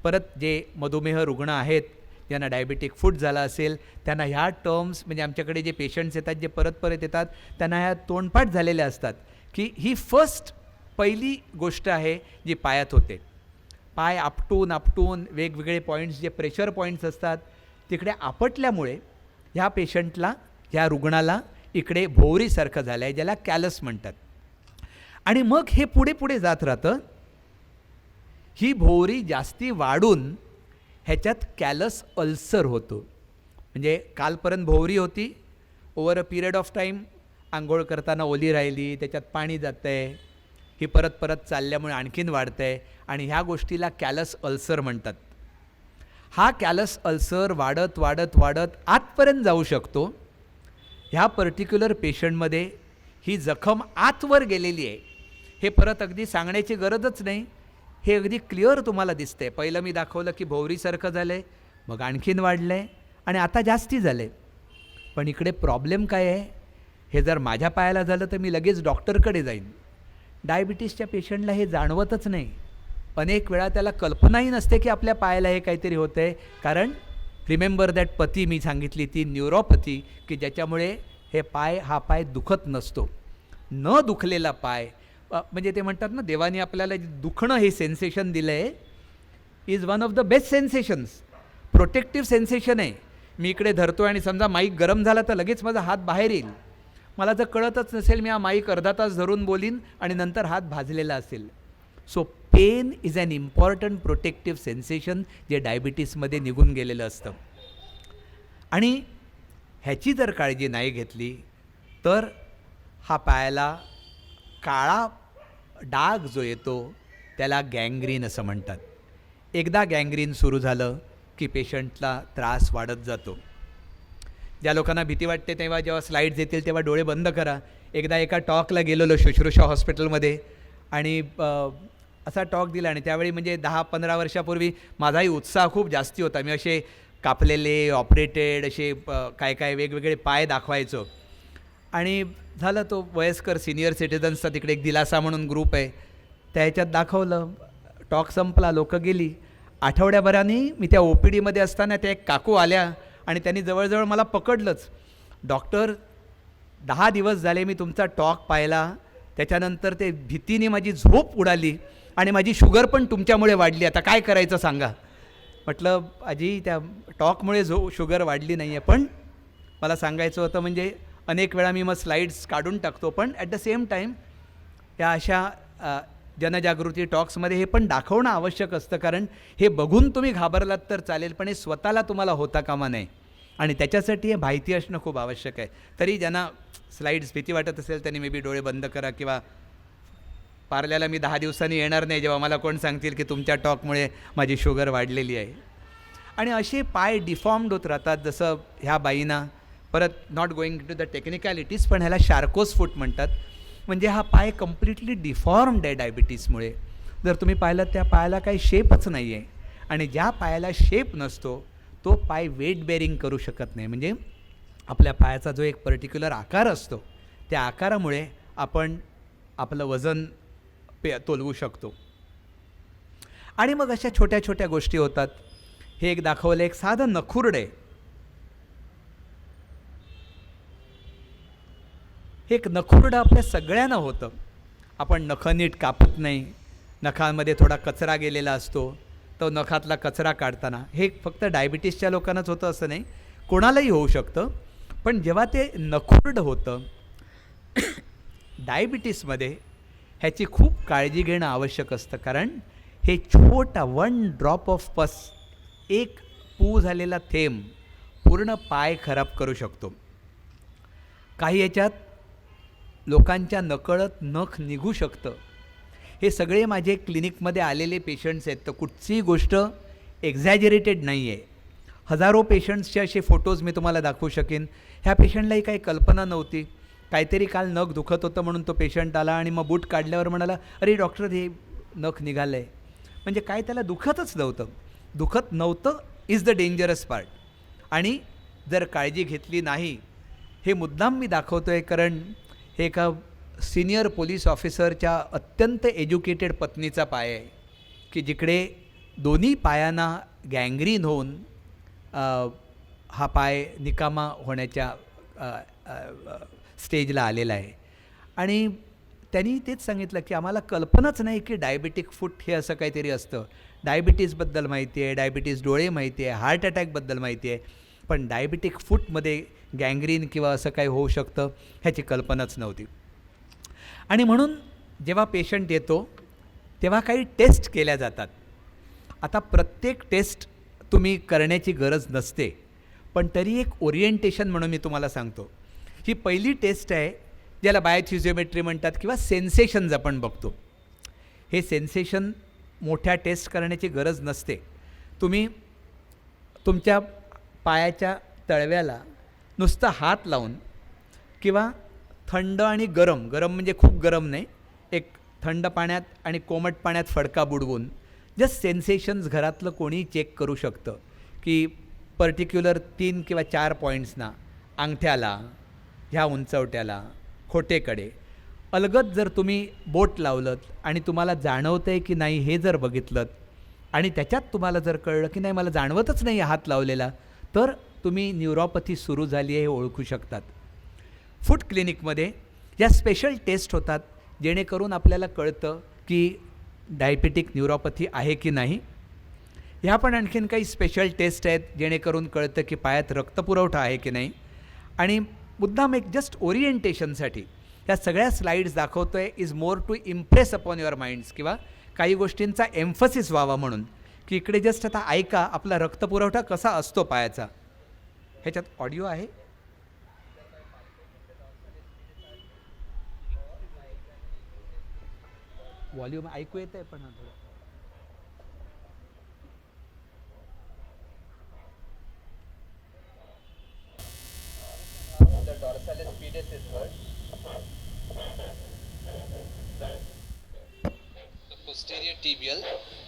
Speaker 2: परत जे मधुमेह रुग्ण आहेत, ज्यांना डायबिटिक फूट झाला असेल, त्यांना ह्या टर्म्स, म्हणजे आमच्याकडे जे पेशंट्स येतात जे परत येतात त्यांना ह्या तोंडपाठ झालेल्या असतात की ही पहिली गोष्ट आहे जी पायात होते. पाय आपटून वेगवेगळे पॉईंट्स, जे प्रेशर पॉईंट्स असतात तिकडे आपटल्यामुळे ह्या पेशंटला, ह्या रुग्णाला इकडे भोवरीसारखं झालं आहे, ज्याला कॅलस म्हणतात. आणि मग हे पुढे जात राहतं. ही भोवरी जास्ती वाढून ह्याच्यात कॅलस अल्सर होतो. म्हणजे कालपर्यंत भोवरी होती, over a period of time आंघोळ करताना ओली राहिली, त्याच्यात पाणी जातं आहे, ही परत चालल्यामुळे आणखीन वाढतं आहे आणि ह्या गोष्टीला कॅलस अल्सर म्हणतात. हा कॅलस अल्सर वाढत आतपर्यंत जाऊ शकतो. ह्या पर्टिक्युलर पेशंटमध्ये ही जखम आतवर गेलेली आहे. हे परत अगदी सांगण्याची गरजच नाही, हे अगदी क्लिअर तुम्हाला दिसतंय. पहिलं मी दाखवलं की भोवरीसारखं झालं आहे, मग आणखीन वाढलं आहे आणि आता जास्ती झालं आहे. पण इकडे प्रॉब्लेम काय आहे, हे जर माझ्या पायाला झालं तर मी लगेच डॉक्टरकडे जाईन. डायबिटीसच्या पेशंटला हे जाणवतच नाही. अनेक वेळा त्याला कल्पनाही नसते की आपल्या पायाला हे काहीतरी होतं आहे, कारण रिमेंबर दॅट पथी मी सांगितली, ती न्यूरोपॅथी, की ज्याच्यामुळे हा पाय दुखत नसतो. न दुखलेला पाय, म्हणजे ते म्हणतात ना, देवाने आपल्याला दुखणं हे सेन्सेशन दिलं आहे, is one of the best sensations. Protective sensation आहे. मी इकडे धरतो आणि समजा माईक गरम झाला तर लगेच माझा हात बाहेर येईल. मला जर कळतच नसेल, मी हा माईक अर्धा तास धरून बोलीन आणि नंतर हात भाजलेला असेल. So pain is an important protective sensation, जे डायबिटीसमध्ये निघून गेलेलं असतं. आणि ह्याची जर काळजी नाही घेतली तर हा पायाला काळा डाग जो येतो त्याला गँग्रीन असं म्हणतात. एकदा गँग्रीन सुरू झालं की पेशंटला त्रास वाढत जातो. ज्या लोकांना भीती वाटते तेव्हा जेव्हा स्लाईड्स येतील तेव्हा डोळे बंद करा. एकदा एका टॉकला गेलेलो शुश्रूषा हॉस्पिटलमध्ये आणि असा टॉक दिला आणि त्यावेळी म्हणजे 10-15 वर्षापूर्वी माझाही उत्साह खूप जास्ती होता. मी असे कापलेले, ऑपरेटेड असे काय वेगवेगळे पाय दाखवायचो. आणि झालं तो वयस्कर सिनियर सिटिझन्सचा तिकडे एक दिलासा म्हणून ग्रुप आहे, त्या ह्याच्यात दाखवलं. टॉक संपला, लोकं गेली. आठवड्याभराने मी त्या ओ पी डीमध्ये असताना त्या एक काकू आल्या आणि त्यांनी जवळजवळ मला पकडलंच. डॉक्टर 10 दिवस झाले मी तुमचा टॉक पाहिला, त्याच्यानंतर ते भीतीने माझी झोप उडाली आणि माझी शुगर पण तुमच्यामुळे वाढली, आता काय करायचं सांगा. म्हटलं आजी त्या टॉकमुळे शुगर वाढली नाही आहे, पण मला सांगायचं होतं म्हणजे अनेक वेळा मी मग स्लाईड्स काढून टाकतो, पण ॲट द सेम टाईम या अशा जनजागृती टॉक्समध्ये हे पण दाखवणं आवश्यक असतं, कारण हे बघून तुम्ही घाबरलात तर चालेल, पण हे स्वतःला तुम्हाला होता कामा नये आणि त्याच्यासाठी हे माहिती असणं खूप आवश्यक आहे. तरी ज्यांना स्लाईड्स भीती वाटत असेल त्यांनी मे बी डोळे बंद करा, किंवा पार्ल्याला मी 10 दिवसांनी येणार नाही जेव्हा मला कोण सांगतील की तुमच्या टॉकमुळे माझी शुगर वाढलेली आहे. आणि असे पाय डिफॉर्म्ड होत राहतात, जसं ह्या बाईंना, परत not going to the technicalities, पण ह्याला शार्कोस फूट म्हणतात. म्हणजे हा पाय कम्प्लिटली डिफॉर्म्ड आहे डायबिटीसमुळे. जर तुम्ही पाहिलं त्या पायाला काही शेपच नाही आहे, आणि ज्या पायाला शेप नसतो तो पाय वेट बेअरिंग करू शकत नाही. म्हणजे आपल्या पायाचा जो एक पर्टिक्युलर आकार असतो त्या आकारामुळे आपण आपलं वजन तोलवू शकतो. आणि मग अशा छोट्या छोट्या गोष्टी होतात. हे एक दाखवलं, एक साधं नखुरड आहे. हे एक नखुरडं आपल्या सगळ्यांना होतं. आपण नखं नीट कापत नाही, नखांमध्ये थोडा कचरा गेलेला असतो, तो नखातला कचरा काढताना. हे फक्त डायबिटीसच्या लोकांनाच होतं असं नाही, कोणालाही होऊ शकतं. पण जेव्हा ते नखुरड होतं डायबिटीसमध्ये, ह्याची खूप काळजी घेणं आवश्यक असतं, कारण हे छोटा 1 ड्रॉप ऑफ पस, एक पू झालेला थेंब पूर्ण पाय खराब करू शकतो. काही याच्यात लोकांच्या नकळत नख निघू शकतं. हे सगळे माझे क्लिनिकमध्ये आलेले पेशंट्स आहेत, तर कुठचीही गोष्ट एक्झॅजरेटेड नाही आहे. हजारो पेशंट्सचे असे फोटोज मी तुम्हाला दाखवू शकेन. ह्या पेशंटलाही काही कल्पना नव्हती, काहीतरी काल नख दुखत होतं म्हणून तो पेशंट आला आणि मग बूट काढल्यावर म्हणाला, अरे डॉक्टर हे नख निघालं आहे. म्हणजे काय त्याला दुखतच नव्हतं. दुखत नव्हतं इज द डेंजरस पार्ट. आणि जर काळजी घेतली नाही, हे मुद्दाम मी दाखवतो आहे कारण हे एका सिनियर पोलीस ऑफिसरच्या अत्यंत एज्युकेटेड पत्नीचा पाय आहे, की जिकडे दोन्ही पायांना गँग्रीन होऊन हा पाय निकामा होण्याच्या स्टेजला आलेला आहे. आणि त्यांनी तेच सांगितलं की आम्हाला कल्पनाच नाही की डायबिटिक फूट हे असं काहीतरी असतं. डायबिटीसबद्दल माहिती आहे, डायबिटीस डोळे माहिती आहे, हार्ट अटॅकबद्दल माहिती आहे, पण डायबिटिक फूटमध्ये गँग्रीन किंवा असं काही होऊ शकतं ह्याची कल्पनाच नव्हती. आणि म्हणून जेव्हा पेशंट येतो तेव्हा काही टेस्ट केल्या जातात. आता प्रत्येक टेस्ट तुम्ही करण्याची गरज नसते, पण तरी एक ओरिएंटेशन म्हणून मी तुम्हाला सांगतो. ही पहिली टेस्ट आहे ज्याला बायोफिजिओमेट्री म्हणतात, किंवा सेन्सेशन्स आपण बघतो. हे सेन्सेशन मोठ्या टेस्ट करण्याची गरज नसते. तुम्ही तुमच्या पायाच्या तळव्याला नुसतं हात लावून किंवा थंड आणि गरम, गरम म्हणजे खूप गरम नाही, एक थंड पाण्यात आणि कोमट पाण्यात फडका बुडवून जस्ट सेन्सेशन्स घरातलं कोणी चेक करू शकतं की पर्टिक्युलर 3 किंवा 4 पॉईंट्सना, अंगठ्याला, ह्या उंचवट्याला, खोटेकडे अलगद जर तुम्ही बोट लावलं आणि तुम्हाला जाणवतं आहे की नाही हे जर बघितलं आणि त्याच्यात तुम्हाला जर कळलं की नाही मला जाणवतच नाही हात लावलेला, तर तुम्ही न्यूरोपॅथी सुरू झाली आहे हे ओळखू शकतात. फूट क्लिनिकमध्ये या स्पेशल टेस्ट होतात जेणेकरून आपल्याला कळतं की डायबिटिक न्यूरोपॅथी आहे की नाही. ह्या पण आणखीन काही स्पेशल टेस्ट आहेत जेणेकरून कळतं की पायात रक्तपुरवठा आहे की नाही. आणि मुद्दाम एक जस्ट ओरिएंटेशनसाठी या सगळ्या स्लाईड्स दाखवतो आहे, is more to impress upon your minds, किंवा काही गोष्टींचा एम्फसिस व्हावा म्हणून, की इकडे जस्ट आता ऐका आपला रक्तपुरवठा कसा असतो पायाचा. ह्याच्यात ऑडिओ आहे. व्हॉल्यूम ऐकू येतं आहे पण थोडं. The dorsalis pedis is heard. The posterior tibial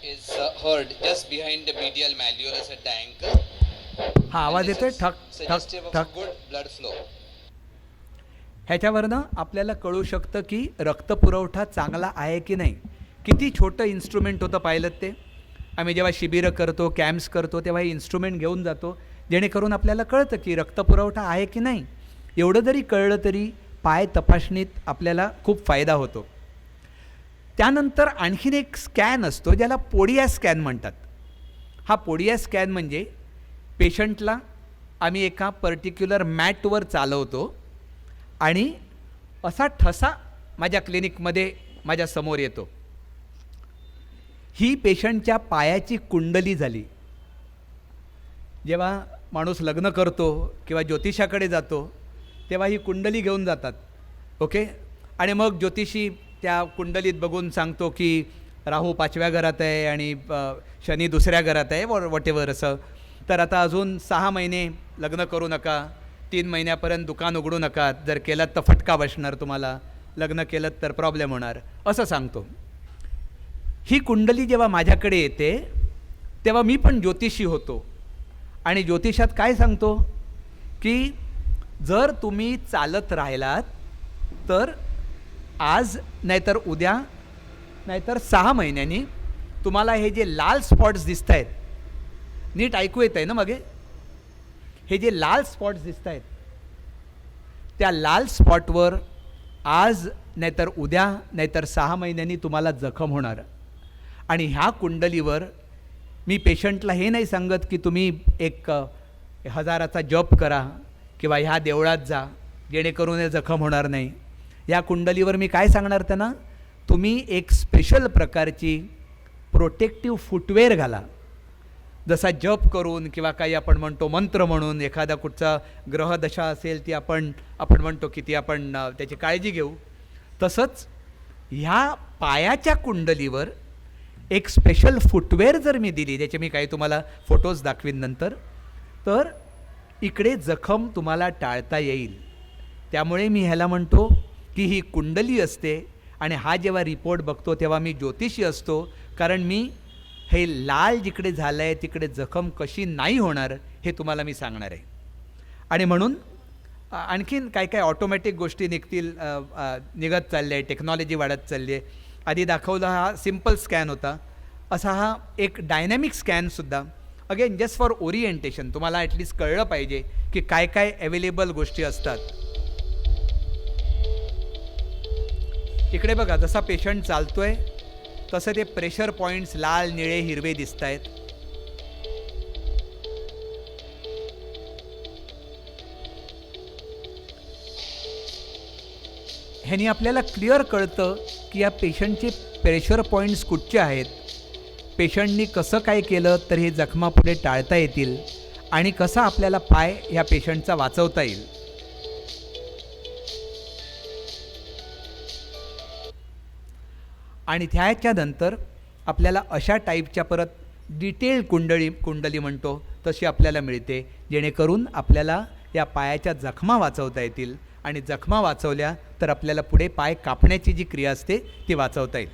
Speaker 2: is heard just behind the medial malleolus at the ankle. हा आवाज येतोय ठक ठक ठक. Good blood flow. ह्याच्यावरनं आपल्याला कळू शकतं की रक्तपुरवठा चांगला आहे की नाही. किती छोटं इन्स्ट्रुमेंट होतं पाहिलं ते. आम्ही जेव्हा शिबिरं करतो, कॅम्प्स करतो, तेव्हा हे इन्स्ट्रुमेंट घेऊन जातो, जेणेकरून आपल्याला कळतं की रक्तपुरवठा आहे की नाही. एवढं जरी कळलं तरी पाय तपासणीत आपल्याला खूप फायदा होतो. त्यानंतर आणखीन एक स्कॅन असतो ज्याला पोडिया स्कॅन म्हणतात. हा पोडिया स्कॅन म्हणजे पेशंटला आम्ही एका पर्टिक्युलर मॅटवर चालवतो आणि असा ठसा माझ्या क्लिनिकमध्ये माझ्यासमोर येतो. ही पेशंटच्या पायाची कुंडली झाली. जेव्हा माणूस लग्न करतो किंवा ज्योतिषाकडे जातो तेव्हा ही कुंडली घेऊन जातात. ओके. आणि मग ज्योतिषी त्या कुंडलीत बघून सांगतो की राहू 5व्या घरात आहे आणि शनी 2ऱ्या घरात आहे, वॉटेवर असं. तर आता अजून 6 महिने लग्न करू नका, 3 महिन्यापर्यंत दुकान उघडू नका, जर केलं तर फटका बसणार तुम्हाला, लग्न केलं तर प्रॉब्लेम होणार, असं सांगतो. ही कुंडली जेव्हा माझ्याकडे येते तेव्हा मी पण ज्योतिषी होतो आणि ज्योतिषात काय सांगतो की जर तुम्ही चालत राहिलात तर आज नाहीतर उद्या नाहीतर 6 महिन्यांनी तुम्हाला हे जे लाल स्पॉट्स दिसत आहेत, नीट ऐकू येत आहे ना मागे, हे जे लाल स्पॉट्स दिसत आहेत त्या लाल स्पॉटवर आज नाहीतर उद्या नाहीतर 6 महिन्यांनी तुम्हाला जखम होणार. आणि ह्या कुंडलीवर मी पेशंटला हे नाही सांगत की तुम्ही एक 1000चा जप करा किंवा ह्या देवळात जा जेणेकरून हे जखम होणार नाही. या कुंडलीवर मी काय सांगणार त्यांना, तुम्ही एक स्पेशल प्रकारची प्रोटेक्टिव्ह फुटवेअर घाला. जसा जप करून किंवा काही आपण म्हणतो मंत्र म्हणून एखादा कुठचा ग्रहदशा असेल ती आपण म्हणतो की ती आपण त्याची काळजी घेऊ, तसंच ह्या पायाच्या कुंडलीवर एक स्पेशल फुटवेअर जर मी दिली, ज्याचे मी काही तुम्हाला फोटोज दाखवीन नंतर, तर इकडे जखम तुम्हाला टाळता येईल. त्यामुळे मी ह्याला म्हणतो की ही कुंडली असते आणि हा जेव्हा रिपोर्ट बघतो तेव्हा मी ज्योतिषी असतो, कारण मी हे लाल जिकडे झालं आहे तिकडे जखम कशी नाही होणार हे तुम्हाला मी सांगणार आहे. आणि म्हणून आणखीन काय काय ऑटोमॅटिक गोष्टी निघत चालल्या आहे, टेक्नॉलॉजी वाढत चालली आहे. आधी दाखवला हा सिम्पल स्कॅन होता, असा हा एक डायनॅमिक स्कॅनसुद्धा, अगेन जस्ट फॉर ओरिएंटेशन, तुम्हाला ॲटलिस्ट कळलं पाहिजे की काय काय अवेलेबल गोष्टी असतात. इकडे बघा, जसा पेशंट चालतोय तसं ते प्रेशर पॉईंट्स लाल निळे हिरवे दिसत आहेत. ह्यानी आपल्याला क्लिअर कळतं की या पेशंटचे प्रेशर पॉईंट्स कुठचे आहेत, पेशंटनी कसं काय केलं तर हे जखमा पुढे टाळता येतील आणि कसा आपल्याला पाय ह्या पेशंटचा वाचवता येईल. आणि त्याच्यानंतर आपल्याला अशा टाईपच्या परत डिटेल कुंडली म्हणतो तशी आपल्याला मिळते, जेणेकरून आपल्याला या पायाच्या जखमा वाचवता येतील आणि जखमा वाचवल्या तर आपल्याला पुढे पाय कापण्याची जी क्रिया असते ती वाचवता येईल.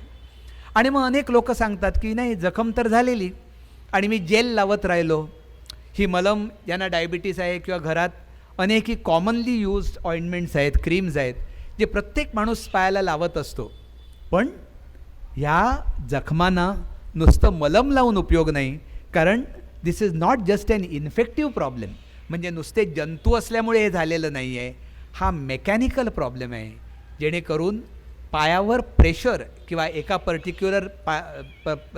Speaker 2: आणि मग अनेक लोक सांगतात की नाही, जखम तर झालेली आणि मी जेल लावत राहिलो. ही मलम, ज्यांना डायबिटीस आहे किंवा घरात अनेक ही कॉमनली यूज्ड ऑइंटमेंट्स आहेत, क्रीम्स आहेत, जे प्रत्येक माणूस पायाला लावत असतो. पण ह्या जखमांना नुसतं मलम लावून उपयोग नाही, कारण this is not just an infective problem. म्हणजे नुसते जंतू असल्यामुळे हे झालेलं नाही आहे, हा मेकॅनिकल प्रॉब्लेम आहे, जेणेकरून पायावर प्रेशर किंवा एका पर्टिक्युलर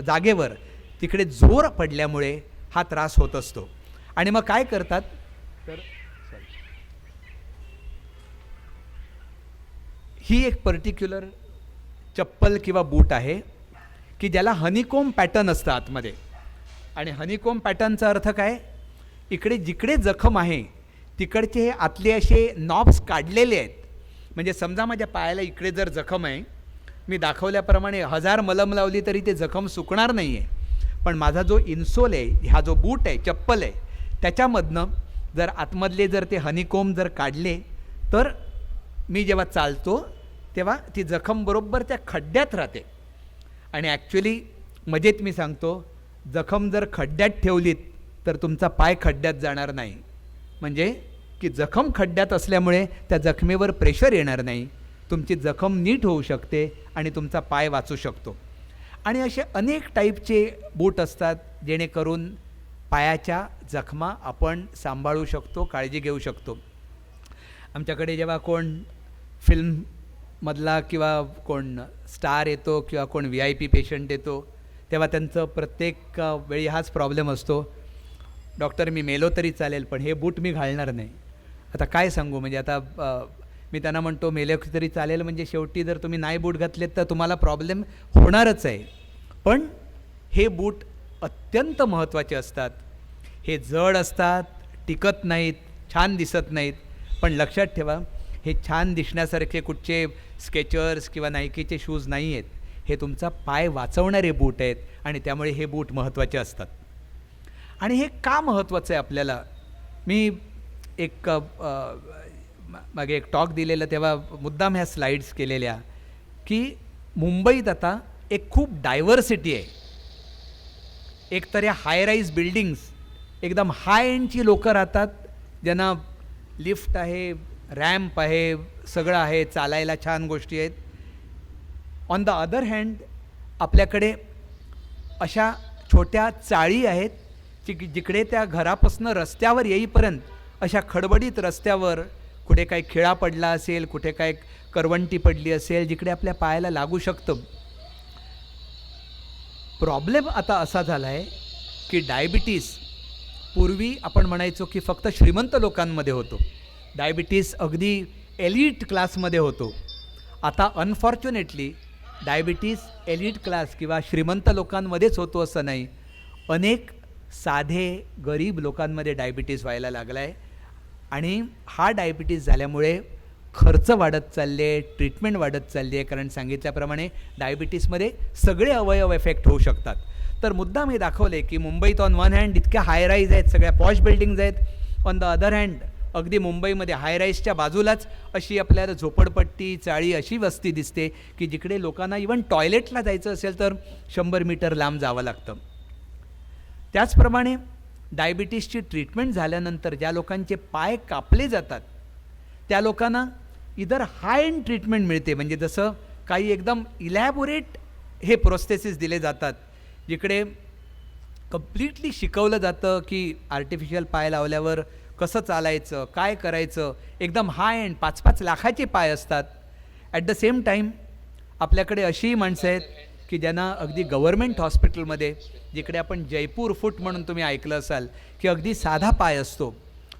Speaker 2: जागेवर तिकडे जोर पडल्यामुळे हा त्रास होत असतो. आणि मग काय करतात तर ही एक पर्टिक्युलर चप्पल किंवा बूट आहे की ज्याला हनीकोम पॅटर्न असतं आतमध्ये. आणि हनीकोम पॅटर्नचा अर्थ काय, इकडे जिकडे जखम आहे तिकडचे हे आतले असे नॉब्स काढलेले आहेत. म्हणजे समजा माझ्या पायाला इकडे जर जखम आहे, मी दाखवल्याप्रमाणे 1000 मलम लावली तरी ते जखम सुकणार नाही आहे. पण माझा जो इन्सोल आहे, हा जो बूट आहे, चप्पल आहे, त्याच्यामधनं जर आतमधले जर ते हनीकोम जर काढले तर मी जेव्हा चालतो तेव्हा ती जखम बरोबर त्या खड्ड्यात राहते. आणि ॲक्च्युली मजेत मी सांगतो, जखम जर खड्ड्यात ठेवलीत तर तुमचा पाय खड्ड्यात जाणार नाही. म्हणजे की जखम खड्ड्यात असल्यामुळे त्या जखमेवर प्रेशर येणार नाही, तुमची जखम नीट होऊ शकते आणि तुमचा पाय वाचू शकतो. आणि असे अनेक टाईपचे बूट असतात जेणेकरून पायाच्या जखमा आपण सांभाळू शकतो, काळजी घेऊ शकतो. आमच्याकडे जेव्हा कोण फिल्ममधला किंवा कोण स्टार येतो किंवा कोण VIP पेशंट येतो तेव्हा त्यांचं प्रत्येक वेळी हाच प्रॉब्लेम असतो, डॉक्टर मी मेलो तरी चालेल पण हे बूट मी घालणार नाही. आता काय सांगू, म्हणजे आता मी त्यांना म्हणतो मेले तरी चालेल म्हणजे शेवटी जर तुम्ही नाही बूट घातलेत तर तुम्हाला प्रॉब्लेम होणारच आहे. पण हे बूट अत्यंत महत्त्वाचे असतात. हे जड असतात, टिकत नाहीत, छान दिसत नाहीत, पण लक्षात ठेवा हे छान दिसण्यासारखे कुठचे स्केचर्स किंवा नायकीचे शूज नाही आहेत. हे तुमचा पाय वाचवणारे बूट आहेत आणि त्यामुळे हे बूट महत्त्वाचे असतात. आणि हे का महत्त्वाचं आहे आपल्याला, मी एक मागे एक टॉक दिलेलं तेव्हा मुद्दाम ह्या स्लाईड्स केलेल्या की मुंबईत आता एक खूप डायव्हर्सिटी आहे. एक तर या हाय राईज बिल्डिंग्स एकदम हाय एंडची लोकं राहतात ज्यांना लिफ्ट आहे, रॅम्प आहे, सगळं आहे, चालायला छान गोष्टी आहेत. ऑन द अदर हँड आपल्याकडे अशा छोट्या चाळी आहेत जिकडे त्या घरापासून रस्त्यावर येईपर्यंत अशा खडबडीत रस्त्यावर कुठे काही खिळा पडला असेल, कुठे काय करवंटी पडली असेल, जिकडे आपल्या पायाला लागू शकतं. प्रॉब्लेम आता असा झाला आहे की डायबिटीस पूर्वी आपण म्हणायचो की फक्त श्रीमंत लोकांमध्ये होतो, डायबिटीस अगदी एलिट क्लासमध्ये होतो. आता अनफॉर्च्युनेटली डायबिटीस एलिट क्लास किंवा श्रीमंत लोकांमध्येच होतो असं नाही, अनेक साधे गरीब लोकांमध्ये डायबिटीस व्हायला लागला आहे. आणि हा डायबिटीस झाल्यामुळे खर्च वाढत चालले, ट्रीटमेंट वाढत चालली आहे, कारण सांगितल्याप्रमाणे डायबिटीसमध्ये सगळे अवयव एफेक्ट होऊ शकतात. तर मुद्दाम हे दाखवले की मुंबईत ऑन वन हँड इतक्या हाय राईज आहेत, सगळ्या पॉश बिल्डिंग्ज आहेत, ऑन द अदर हँड अगदी मुंबईमध्ये हाय राईजच्या बाजूलाच अशी आपल्याला झोपडपट्टी चाळी अशी वस्ती दिसते की जिकडे लोकांना इवन टॉयलेटला जायचं असेल तर 100 मीटर लांब जावं लागतं. त्याचप्रमाणे डायबिटीसची ट्रीटमेंट झाल्यानंतर ज्या लोकांचे पाय कापले जातात त्या लोकांना इधर हाय एंड ट्रीटमेंट मिळते, म्हणजे जसं काही एकदम इलॅबोरेट हे प्रोस्थेसिस दिले जातात जिकडे कम्प्लिटली शिकवलं जातं की आर्टिफिशियल पाय लावल्यावर कसं चालायचं, काय करायचं, एकदम हाय एंड 5-5 लाखाचे पाय असतात. ॲट द सेम टाईम आपल्याकडे अशीही माणसं आहेत की ज्यांना अगदी गव्हर्मेंट हॉस्पिटलमध्ये, जिकडे आपण जयपूर फूट म्हणून तुम्ही ऐकलं असाल की अगदी साधा पाय असतो,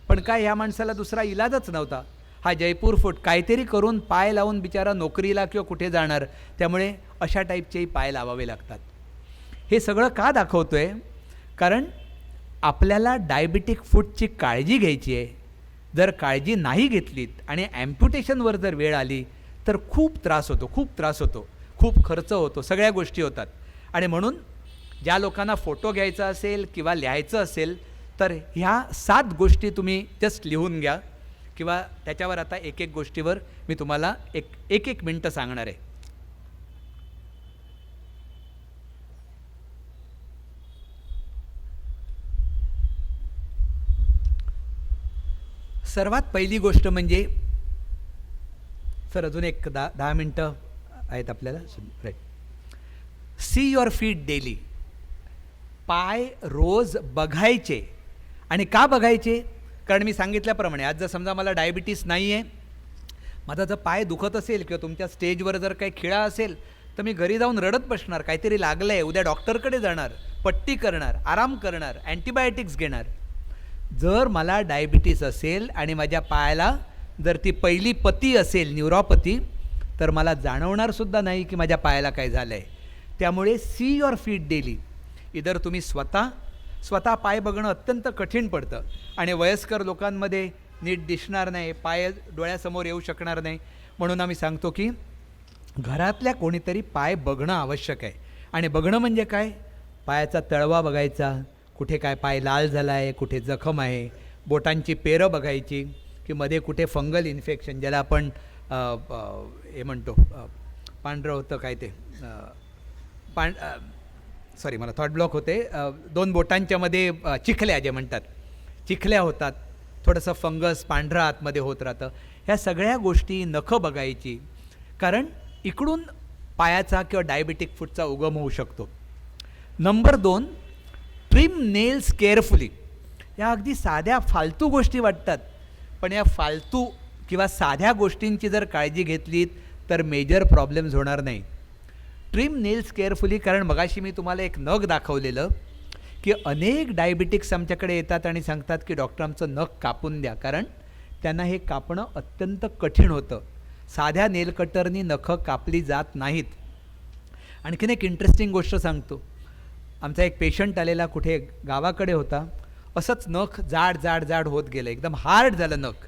Speaker 2: पण काय ह्या माणसाला दुसरा इलाजच नव्हता, हा जयपूर फूट काहीतरी करून पाय लावून बिचारा नोकरीला किंवा कुठे जाणार, त्यामुळे अशा टाईपचेही पाय लावावे लागतात. हे सगळं का दाखवतो आहे, कारण आपल्याला डायबिटिक फूटची काळजी घ्यायची आहे. जर काळजी नाही घेतलीत आणि ॲम्प्युटेशनवर जर वेळ आली तर खूप त्रास होतो, खूप खर्च होतो, सगळ्या गोष्टी होतात. आणि म्हणून ज्या लोकांना फोटो घ्यायचा असेल किंवा लिहायचं असेल तर ह्या 7 गोष्टी तुम्ही जस्ट लिहून घ्या, किंवा त्याच्यावर आता एक एक गोष्टीवर मी तुम्हाला एक मिनटं सांगणार आहे. सर्वात पहिली गोष्ट म्हणजे, सर अजून एक 10 मिनटं आहेत आपल्याला, right. See your feet daily. पाय रोज बघायचे. आणि का बघायचे, कारण मी सांगितल्याप्रमाणे आज जर समजा मला डायबिटीस नाही आहे, माझा जर पाय दुखत असेल किंवा तुमच्या स्टेजवर जर काही खिळा असेल तर मी घरी जाऊन रडत बसणार, काहीतरी लागलं आहे, उद्या डॉक्टरकडे जाणार, पट्टी करणार, आराम करणार, अँटीबायोटिक्स घेणार. जर मला डायबिटीस असेल आणि माझ्या पायाला जर ती पहिली पती असेल, न्यूरोपॅथी, तर मला जाणवणारसुद्धा नाही की माझ्या पायाला काय झालं आहे. त्यामुळे सी युअर फीट डेली. इधर तुम्ही स्वतः पाय बघणं अत्यंत कठीण पडतं आणि वयस्कर लोकांमध्ये नीट दिसणार नाही, पाय डोळ्यासमोर येऊ शकणार नाही, म्हणून आम्ही सांगतो की घरातल्या कोणीतरी पाय बघणं आवश्यक आहे. आणि बघणं म्हणजे काय, पायाचा तळवा बघायचा, कुठे काय पाय लाल झाला आहे, कुठे जखम आहे, बोटांची पेरं बघायची की मध्ये कुठे फंगल इन्फेक्शन, ज्याला आपण हे म्हणतो पांढरं होतं काय ते सॉरी मला थॉट ब्लॉक होते, 2 बोटांच्या मध्ये चिखल्या जे म्हणतात, चिखल्या होतात, थोडंसं फंगस पांढरं आतमध्ये होत राहतं. ह्या सगळ्या गोष्टी नखं बघायची, कारण इकडून पायाचा किंवा डायबिटिक फूटचा उगम होऊ शकतो. Number 2, trim nails carefully. या अगदी साध्या फालतू गोष्टी वाटतात, पण या फालतू किंवा साध्या गोष्टींची जर काळजी घेतलीत तर मेजर प्रॉब्लेम्स होणार नाही. ट्रिम नेल्स केअरफुली, कारण मगाशी मी तुम्हाला एक नख दाखवलेलं की अनेक डायबिटिक्स आमच्याकडे येतात आणि सांगतात की डॉक्टर आमचं नख कापून द्या, कारण त्यांना हे कापणं अत्यंत कठीण होतं. साध्या नेल कटरनी नखं कापली जात नाहीत. आणखीन एक इंटरेस्टिंग गोष्ट सांगतो. आमचा एक पेशंट आलेला, कुठे गावाकडे होता, असंच नख जाड जाड जाड होत गेलं, एकदम हार्ड झालं नख,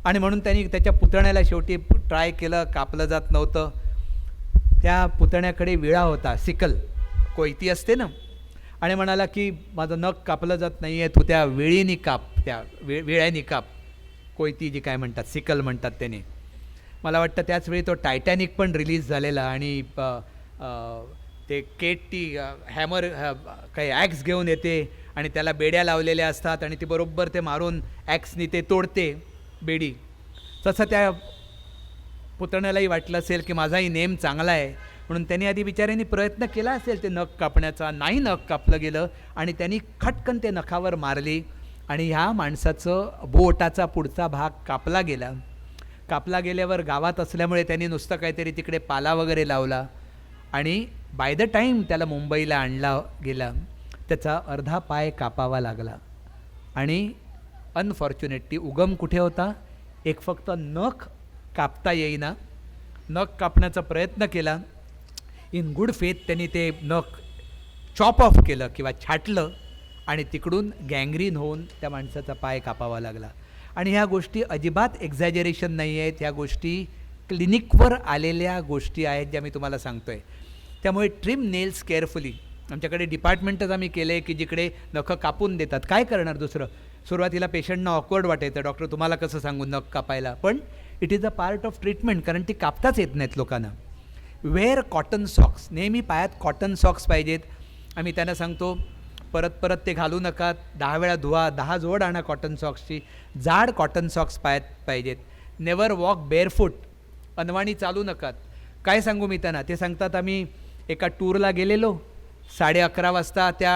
Speaker 2: आणि म्हणून त्यांनी त्याच्या पुतण्याला शेवटी ट्राय केलं, कापलं जात नव्हतं. त्या पुतण्याकडे विळा होता, सिकल, कोयती असते ना, आणि म्हणाला की माझं नख कापलं जात नाही आहे, तू त्या विळीनी काप, त्या विळ्यानी काप, कोयती जी काय म्हणतात, सिकल म्हणतात त्याने. मला वाटतं त्याचवेळी तो टायटॅनिक पण रिलीज झालेला, आणि ते केट ती हॅमर काही ॲक्स घेऊन येते आणि त्याला बेड्या लावलेल्या असतात आणि ती बरोबर ते मारून ॲक्सनी ते तोडते बेडी. तसं त्या पुतण्यालाही वाटलं असेल की माझाही नेम चांगला आहे, म्हणून त्यांनी आधी बिचाऱ्यांनी प्रयत्न केला असेल ते नख कापण्याचा, नाही नख कापलं गेलं आणि त्यांनी खटकन ते नखावर मारली आणि ह्या माणसाचं बोटाचा पुढचा भाग कापला गेला. कापला गेल्यावर गावात असल्यामुळे त्यांनी नुसतं काहीतरी तिकडे पाला वगैरे लावला आणि बाय द टाईम त्याला मुंबईला आणला गेला, त्याचा अर्धा पाय कापावा लागला. आणि अनफॉर्च्युनेटली उगम कुठे होता? एक फक्त नख कापता येईना, नख कापण्याचा प्रयत्न केला, इन गुड फेथ त्यांनी ते नख चॉप ऑफ केलं किंवा छाटलं आणि तिकडून गँग्रीन होऊन त्या माणसाचा पाय कापावा लागला. आणि ह्या गोष्टी अजिबात एक्झॅजरेशन नाही आहेत, ह्या गोष्टी क्लिनिकवर आलेल्या गोष्टी आहेत ज्या मी तुम्हाला सांगतो आहे. त्यामुळे ट्रिम नेल्स केअरफुली. आमच्याकडे डिपार्टमेंटच आम्ही केलं आहे की जिकडे नखं कापून देतात. काय करणार दुसरं? सुरुवातीला पेशंटना ऑकवर्ड वाटायचं, डॉक्टर तुम्हाला कसं सांगू नख कापायला, पण it is a part of treatment, कारण ती कापताच येत नाहीत लोकांना. Wear cotton socks. नेहमी पायात कॉटन सॉक्स पाहिजेत. आम्ही त्यांना सांगतो परत परत ते घालू नका, 10 वेळा धुवा, 10 जोड आणा कॉटन सॉक्सची. जाड कॉटन सॉक्स पायात पाहिजेत. Never walk barefoot. अनवाणी चालू नकात. काय सांगू मी त्यांना? ते सांगतात आम्ही एका टूरला गेलेलो, 11:30 वाजता त्या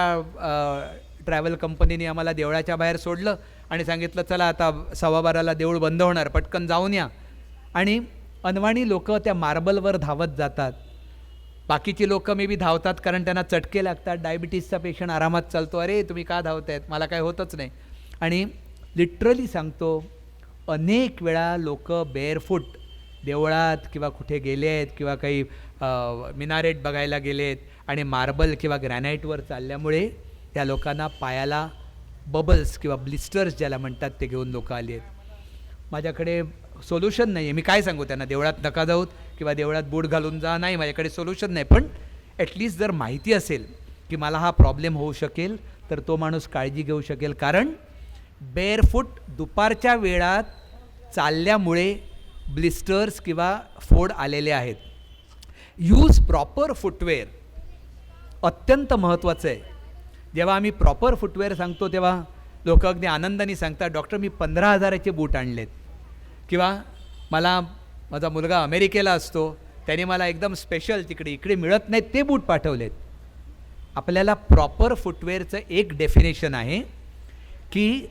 Speaker 2: ट्रॅव्हल कंपनीने आम्हाला देवळाच्या बाहेर सोडलं आणि सांगितलं चला आता 12:15ला देऊळ बंद होणार, पटकन जाऊन या. आणि अनवाणी लोक त्या मार्बलवर धावत जातात. बाकीची लोकं मे बी धावतात कारण त्यांना चटके लागतात. डायबिटीसचा पेशंट आरामात चालतो, अरे तुम्ही का धावतायत, मला काय होतच नाही. आणि लिटरली सांगतो, अनेक वेळा लोक बेअरफूट देवळात किंवा कुठे गेले आहेत किंवा काही मिनारेट बघायला गेले आहेत आणि मार्बल किंवा ग्रॅनाईटवर चालल्यामुळे त्या लोकांना पायाला बबल्स किंवा ब्लिस्टर्स ज्याला म्हणतात ते घेऊन लोक आली आहेत. माझ्याकडे सोल्युशन नाही आहे. मी काय सांगू त्यांना, देवळात नका जाऊत किंवा देवळात बूट घालून जा, नाही, माझ्याकडे सोल्युशन नाही. पण ॲटलिस्ट जर माहिती असेल की मला हा प्रॉब्लेम होऊ शकेल तर तो माणूस काळजी घेऊ शकेल. कारण बेअरफूट दुपारच्या वेळात चालल्यामुळे ब्लिस्टर्स किंवा फोड आलेले आहेत. यूज प्रॉपर फुटवेअर अत्यंत महत्त्वाचं आहे. जेव्हा आम्ही प्रॉपर फुटवेअर सांगतो तेव्हा लोक अगदी आनंदाने सांगतात, डॉक्टर मी 15,000चे बूट आणलेत, किंवा मला माझा मुलगा अमेरिकेला असतो त्याने मला एकदम स्पेशल इकडे मिळत नाहीत ते बूट पाठवलेत. आपल्याला प्रॉपर फुटवेअरचं एक डेफिनेशन आहे की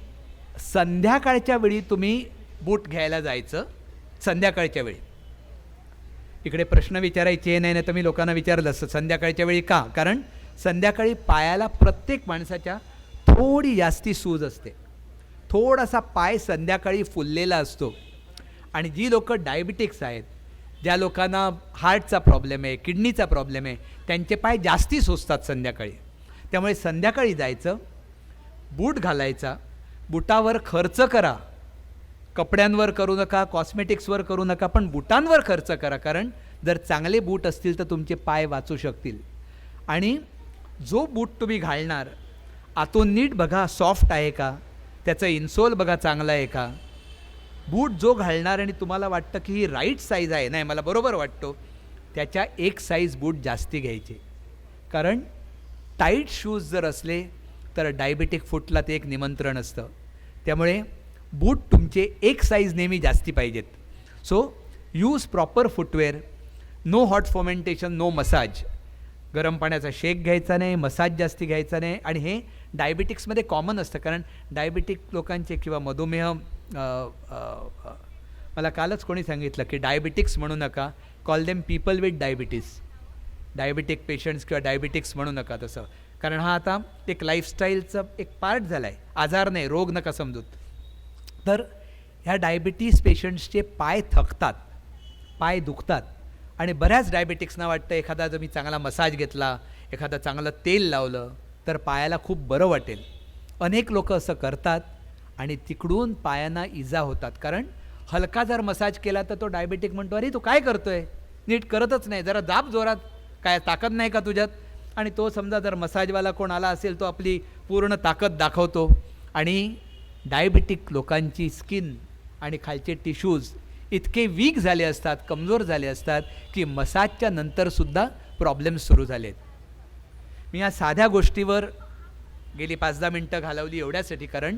Speaker 2: संध्याकाळच्या वेळी तुम्ही बूट घ्यायला जायचं. संध्याकाळच्या वेळी. इकडे प्रश्न विचारायचे नाही, तर मी लोकांना विचारलं असतं संध्याकाळच्या वेळी का? कारण संध्याकाळी पायाला प्रत्येक माणसाच्या थोडी जास्ती सूज असते. थोडासा पाय संध्याकाळी फुललेला असतो. आणि जी लोक डायबिटिक्स आहेत, ज्या लोकांना हार्टचा प्रॉब्लेम आहे, किडनीचा प्रॉब्लेम आहे, त्यांचे पाय जास्ती सुजतात संध्याकाळी. त्यामुळे संध्याकाळी जायचं, बूट घालायचा, बुटावर खर्च करा, कपड्यांवर करू नका, कॉस्मेटिक्सवर करू नका, पण बुटांवर खर्च करा. कारण जर चांगले बूट असतील तर तुमचे पाय वाचू शकतील. आणि जो बूट तुम्ही घालणार आतून नीट बघा सॉफ्ट आहे का, त्याचं इन्सोल बघा चांगलं आहे का. बूट जो घालणार आणि तुम्हाला वाटतं की ही राईट साईज आहे, नाही मला बरोबर वाटतो, त्याच्या एक साईज बूट जास्ती घ्यायचे. कारण टाईट शूज जर असले तर डायबिटिक फूटला ते एक निमंत्रण असतं. त्यामुळे बूट तुमचे एक साईज नेहमी जास्ती पाहिजेत. So use proper footwear. No hot fermentation, no massage. गरम पाण्याचा शेक घ्यायचा नाही, मसाज जास्ती घ्यायचा नाही. आणि हे डायबिटिक्समध्ये कॉमन असतं, कारण डायबिटिक लोकांचे किंवा मधुमेह मला कालच कोणी सांगितलं की डायबिटिक्स म्हणू नका, call them people with diabetes. Diabetic patients किंवा डायबिटिक्स म्हणू नका तसं, कारण हा आता एक लाईफस्टाईलचा एक पार्ट झाला आहे, आजार नाही, रोग नका समजूत. तर ह्या डायबिटीज पेशंट्सचे पाय थकतात, पाय दुखतात. आणि बऱ्याच डायबिटिक्सना वाटतं एखादा जर मी चांगला मसाज घेतला, एखादं चांगलं तेल लावलं तर पायाला खूप बरं वाटेल. अनेक लोक असं करतात आणि तिकडून पायांना इजा होतात. कारण हलका जर मसाज केला तर तो डायबिटिक म्हणतो, अरे तू काय करतोय, नीट करतच नाही, जरा दाब जोरात, काय ताकद नाही का तुझ्यात. आणि तो समजा जर मसाजवाला कोण आला असेल तो आपली पूर्ण ताकद दाखवतो. आणि डायबिटिक लोकांची स्किन आणि खालचे टिश्यूज इतके वीक झाले असतात, कमजोर झाले असतात की मसाजच्या नंतरसुद्धा प्रॉब्लेम्स सुरू झालेत. मी या साध्या गोष्टीवर गेली 5-10 मिनटं घालवली एवढ्यासाठी, कारण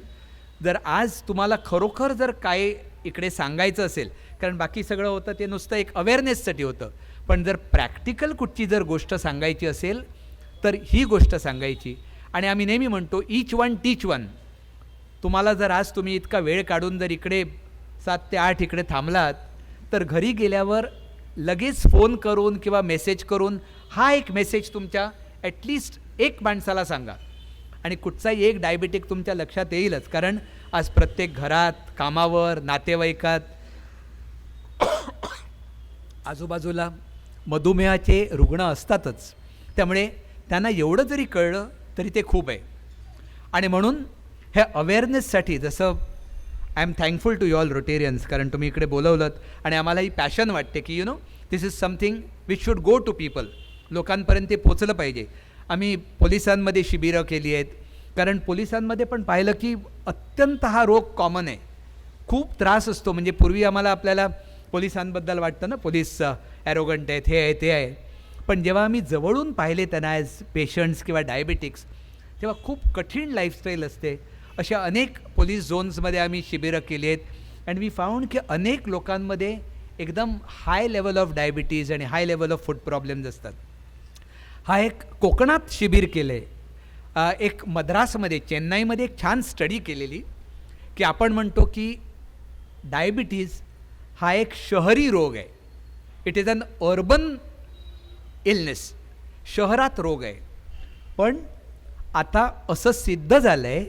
Speaker 2: जर आज तुम्हाला खरोखर जर काय इकडे सांगायचं असेल, कारण बाकी सगळं होतं ते नुसतं एक अवेअरनेससाठी होतं, पण जर प्रॅक्टिकल कुठची जर गोष्ट सांगायची असेल तर ही गोष्ट सांगायची. आणि आम्ही नेहमी म्हणतो ईच वन टीच वन. तुम्हाला जर आज तुम्ही इतका वेळ काढून जर इकडे 7 ते 8 इकडे थांबलात तर घरी गेल्यावर लगेच फोन करून किंवा मेसेज करून हा एक मेसेज तुमच्या ॲटलिस्ट एक माणसाला सांगा. आणि कुठचाही एक डायबिटिक तुमच्या लक्षात येईलच, कारण आज प्रत्येक घरात, कामावर, नातेवाईकात आजूबाजूला मधुमेहाचे रुग्ण असतातच. त्यामुळे त्यांना एवढं जरी कळलं तरी ते खूप आहे. आणि म्हणून ह्या अवेअरनेससाठी जसं I am thankful to you all Rotarians, कारण तुम्ही इकडे बोलवलं आणि आम्हाला ही पॅशन वाटते की this is something which should go to people. लोकांपर्यंत ते पोचलं पाहिजे. आम्ही पोलिसांमध्ये शिबिरं केली आहेत, कारण पोलिसांमध्ये पण पाहिलं की अत्यंत हा रोग कॉमन आहे, खूप त्रास असतो. म्हणजे पूर्वी आम्हाला आपल्याला पोलिसांबद्दल वाटतं ना, पोलीस ॲरोगंट आहेत, हे आहे ते आहे, पण जेव्हा आम्ही जवळून पाहिले त्यांना ॲज पेशंट्स किंवा डायबिटिक्स, तेव्हा खूप कठीण लाईफस्टाईल असते. अशा अनेक पोलीस झोन्समध्ये आम्ही शिबिरं केली आहेत. अँड वी फाउंड की अनेक लोकांमध्ये एकदम हाय लेवल ऑफ डायबिटीज आणि high level of food problems असतात. हा एक कोकणात शिबिर केलं आहे, एक मद्रासमध्ये, चेन्नईमध्ये एक छान स्टडी केलेली की आपण म्हणतो की डायबिटीज हा एक शहरी रोग आहे. It is an urban illness, शहरात रोग आहे. पण आता असं सिद्ध झालं आहे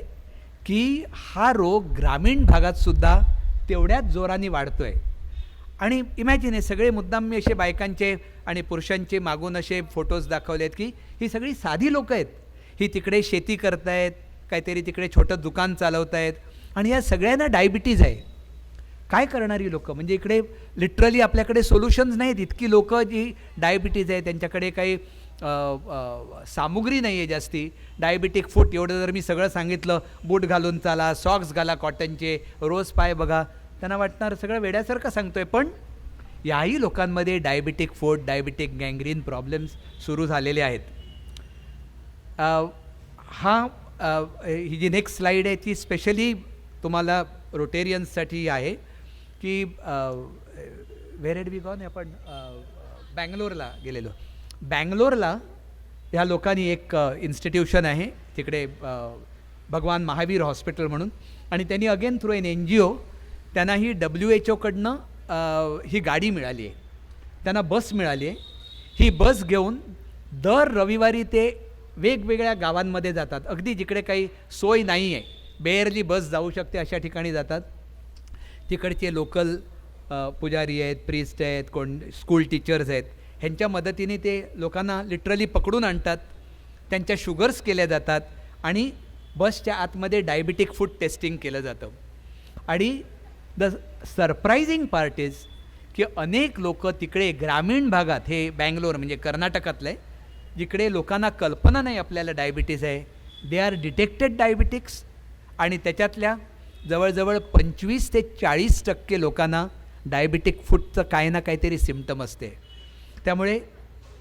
Speaker 2: की हा रोग ग्रामीण भागातसुद्धा तेवढ्याच जोराने वाढतो आहे. आणि इमॅजिन, हे सगळे मुद्दाम मी असे बायकांचे आणि पुरुषांचे मागून असे फोटोज दाखवले आहेत की ही सगळी साधी लोकं आहेत. ही तिकडे शेती करतायत, काहीतरी तिकडे छोटं दुकान चालवत आहेत, आणि या सगळ्यांना डायबिटीज आहे. काय करणारी लोकं, म्हणजे इकडे लिटरली आपल्याकडे सोल्युशन्स नाहीत. इतकी लोकं जी डायबिटीज आहे त्यांच्याकडे काही सामुग्री नाही आहे जास्ती. डायबिटिक फूट एवढं जर मी सगळं सांगितलं, बूट घालून चाला, सॉक्स घाला कॉटनचे, रोज पाय बघा, त्यांना वाटणार सगळं वेड्यासारखं सांगतोय. पण याही लोकांमध्ये डायबिटिक फूट, डायबिटिक गँग्रीन प्रॉब्लेम्स सुरू झालेले आहेत. ही जी नेक्स्ट स्लाईड आहे ती स्पेशली तुम्हाला रोटेरियन्ससाठी आहे की वेर हेड बी गॉन, आपण बँगलोरला गेलेलो. बँगलोरला ह्या लोकांनी एक इन्स्टिट्यूशन आहे तिकडे, भगवान महावीर हॉस्पिटल म्हणून, आणि त्यांनी अगेन थ्रू एन NGO त्यांना ही WHO ही गाडी मिळाली आहे, त्यांना बस मिळाली आहे. ही बस घेऊन दर रविवारी ते वेगवेगळ्या गावांमध्ये जातात. अगदी जिकडे काही सोय नाही आहे, बेअरली बस जाऊ शकते अशा ठिकाणी जातात. तिकडचे लोकल पुजारी आहेत, प्रिस्ट आहेत, कोण स्कूल टीचर्स आहेत, ह्यांच्या मदतीने ते लोकांना लिटरली पकडून आणतात. त्यांच्या शुगर्स केल्या जातात आणि बसच्या आतमध्ये डायबिटिक फूड टेस्टिंग केलं जातं. आणि द सरप्रायझिंग पार्ट इज की अनेक लोक तिकडे ग्रामीण भागात, हे बँगलोर म्हणजे कर्नाटकातलं आहे, जिकडे लोकांना कल्पना नाही आपल्याला डायबिटीज आहे, दे आर डिटेक्टेड डायबिटिक्स. आणि त्याच्यातल्या जवळजवळ 25 ते 40% लोकांना डायबिटिक फूटचं काही ना काहीतरी सिम्पटम असते. त्यामुळे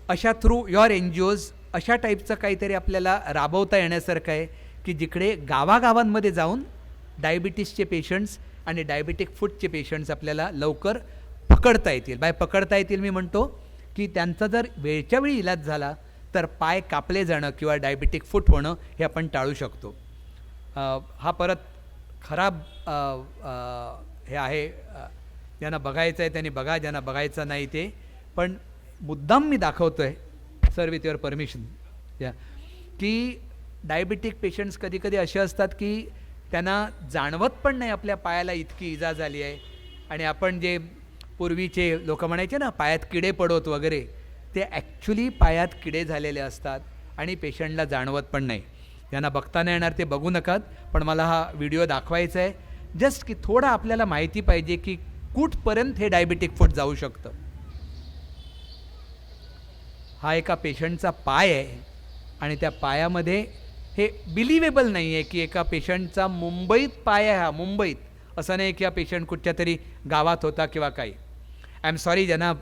Speaker 2: अशा थ्रू युअर NGOज अशा टाईपचं काहीतरी आपल्याला राबवता येण्यासारखं आहे की जिकडे गावागावांमध्ये जाऊन डायबिटीसचे पेशंट्स आणि डायबिटिक फूटचे पेशंट्स आपल्याला लवकर पकडता येतील. बाय पकडता येतील मी म्हणतो की त्यांचा जर वेळच्या वेळी इलाज झाला तर पाय कापले जाणं किंवा डायबिटिक फूट होणं हे आपण टाळू शकतो. हा परत खराब हे आहे. ज्यांना बघायचं आहे त्यांनी बघा, ज्यांना बघायचं नाही ते. पण मुद्दाम मी दाखवतो आहे सर विथ युअर परमिशन या, की डायबिटिक पेशंट्स कधी कधी असे असतात की त्यांना जाणवत पण नाही आपल्या पायाला इतकी इजा झाली आहे. आणि आपण जे पूर्वीचे लोक म्हणायचे ना पायात किडे पडोत वगैरे, ते ॲक्च्युली पायात किडे झालेले असतात आणि पेशंटला जाणवत पण नाही. ज्यांना बघता नाही येणार ते बघू नकात, पण मला हा व्हिडिओ दाखवायचा आहे जस्ट की थोडं आपल्याला माहिती पाहिजे की कुठपर्यंत हे डायबिटिक फूट जाऊ शकतं. हा एका पेशंटचा पाय आहे आणि त्या पायामध्ये हे बिलिव्हेबल नाही आहे की एका पेशंटचा मुंबईत पाय आहे. हा मुंबईत, असं नाही की हा पेशंट कुठच्या तरी गावात होता किंवा काही. आय एम सॉरी ज्यांना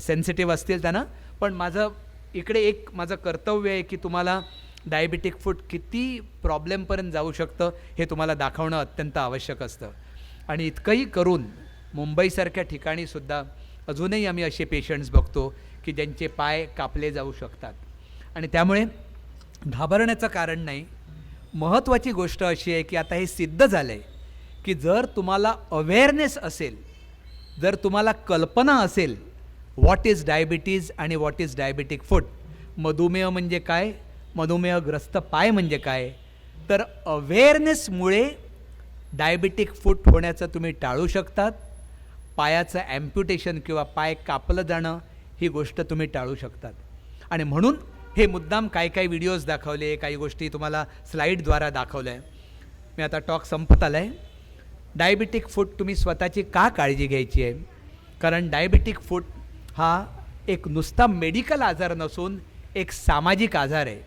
Speaker 2: सेन्सिटिव्ह असतील त्यांना, पण माझं इकडे एक माझं कर्तव्य आहे की तुम्हाला डायबिटिक फूट किती प्रॉब्लेमपर्यंत जाऊ शकतं हे तुम्हाला दाखवणं अत्यंत आवश्यक असतं. आणि इतकंही करून मुंबईसारख्या ठिकाणीसुद्धा अजूनही आम्ही असे पेशंट्स बघतो की ज्यांचे पाय कापले जाऊ शकतात. आणि त्यामुळे घाबरण्याचं कारण नाही. महत्त्वाची गोष्ट अशी आहे की आता हे सिद्ध झालं आहे की जर तुम्हाला अवेअरनेस असेल, जर तुम्हाला कल्पना असेल व्हॉट इज डायबिटीज आणि व्हॉट इज डायबिटिक फूट, मधुमेह म्हणजे काय, मधुमेहग्रस्त पाय म्हणजे काय, तर अवेअरनेसमुळे डायबिटिक फूट होण्याचं तुम्ही टाळू शकतात. पायाचं ॲम्प्युटेशन किंवा पाय कापलं जाणं ही गोष्ट तुम्ही टाळू शकतात. आणि म्हणून हे मुद्दाम काही व्हिडिओज दाखवले, काही गोष्टी तुम्हाला स्लाईडद्वारा दाखवल्या आहे. मी आता टॉक संपत आला आहे. डायबिटिक फूट तुम्ही स्वतःची का काळजी घ्यायची आहे, कारण डायबिटिक फूट हा एक नुसता मेडिकल आजार नसून एक सामाजिक आजार आहे.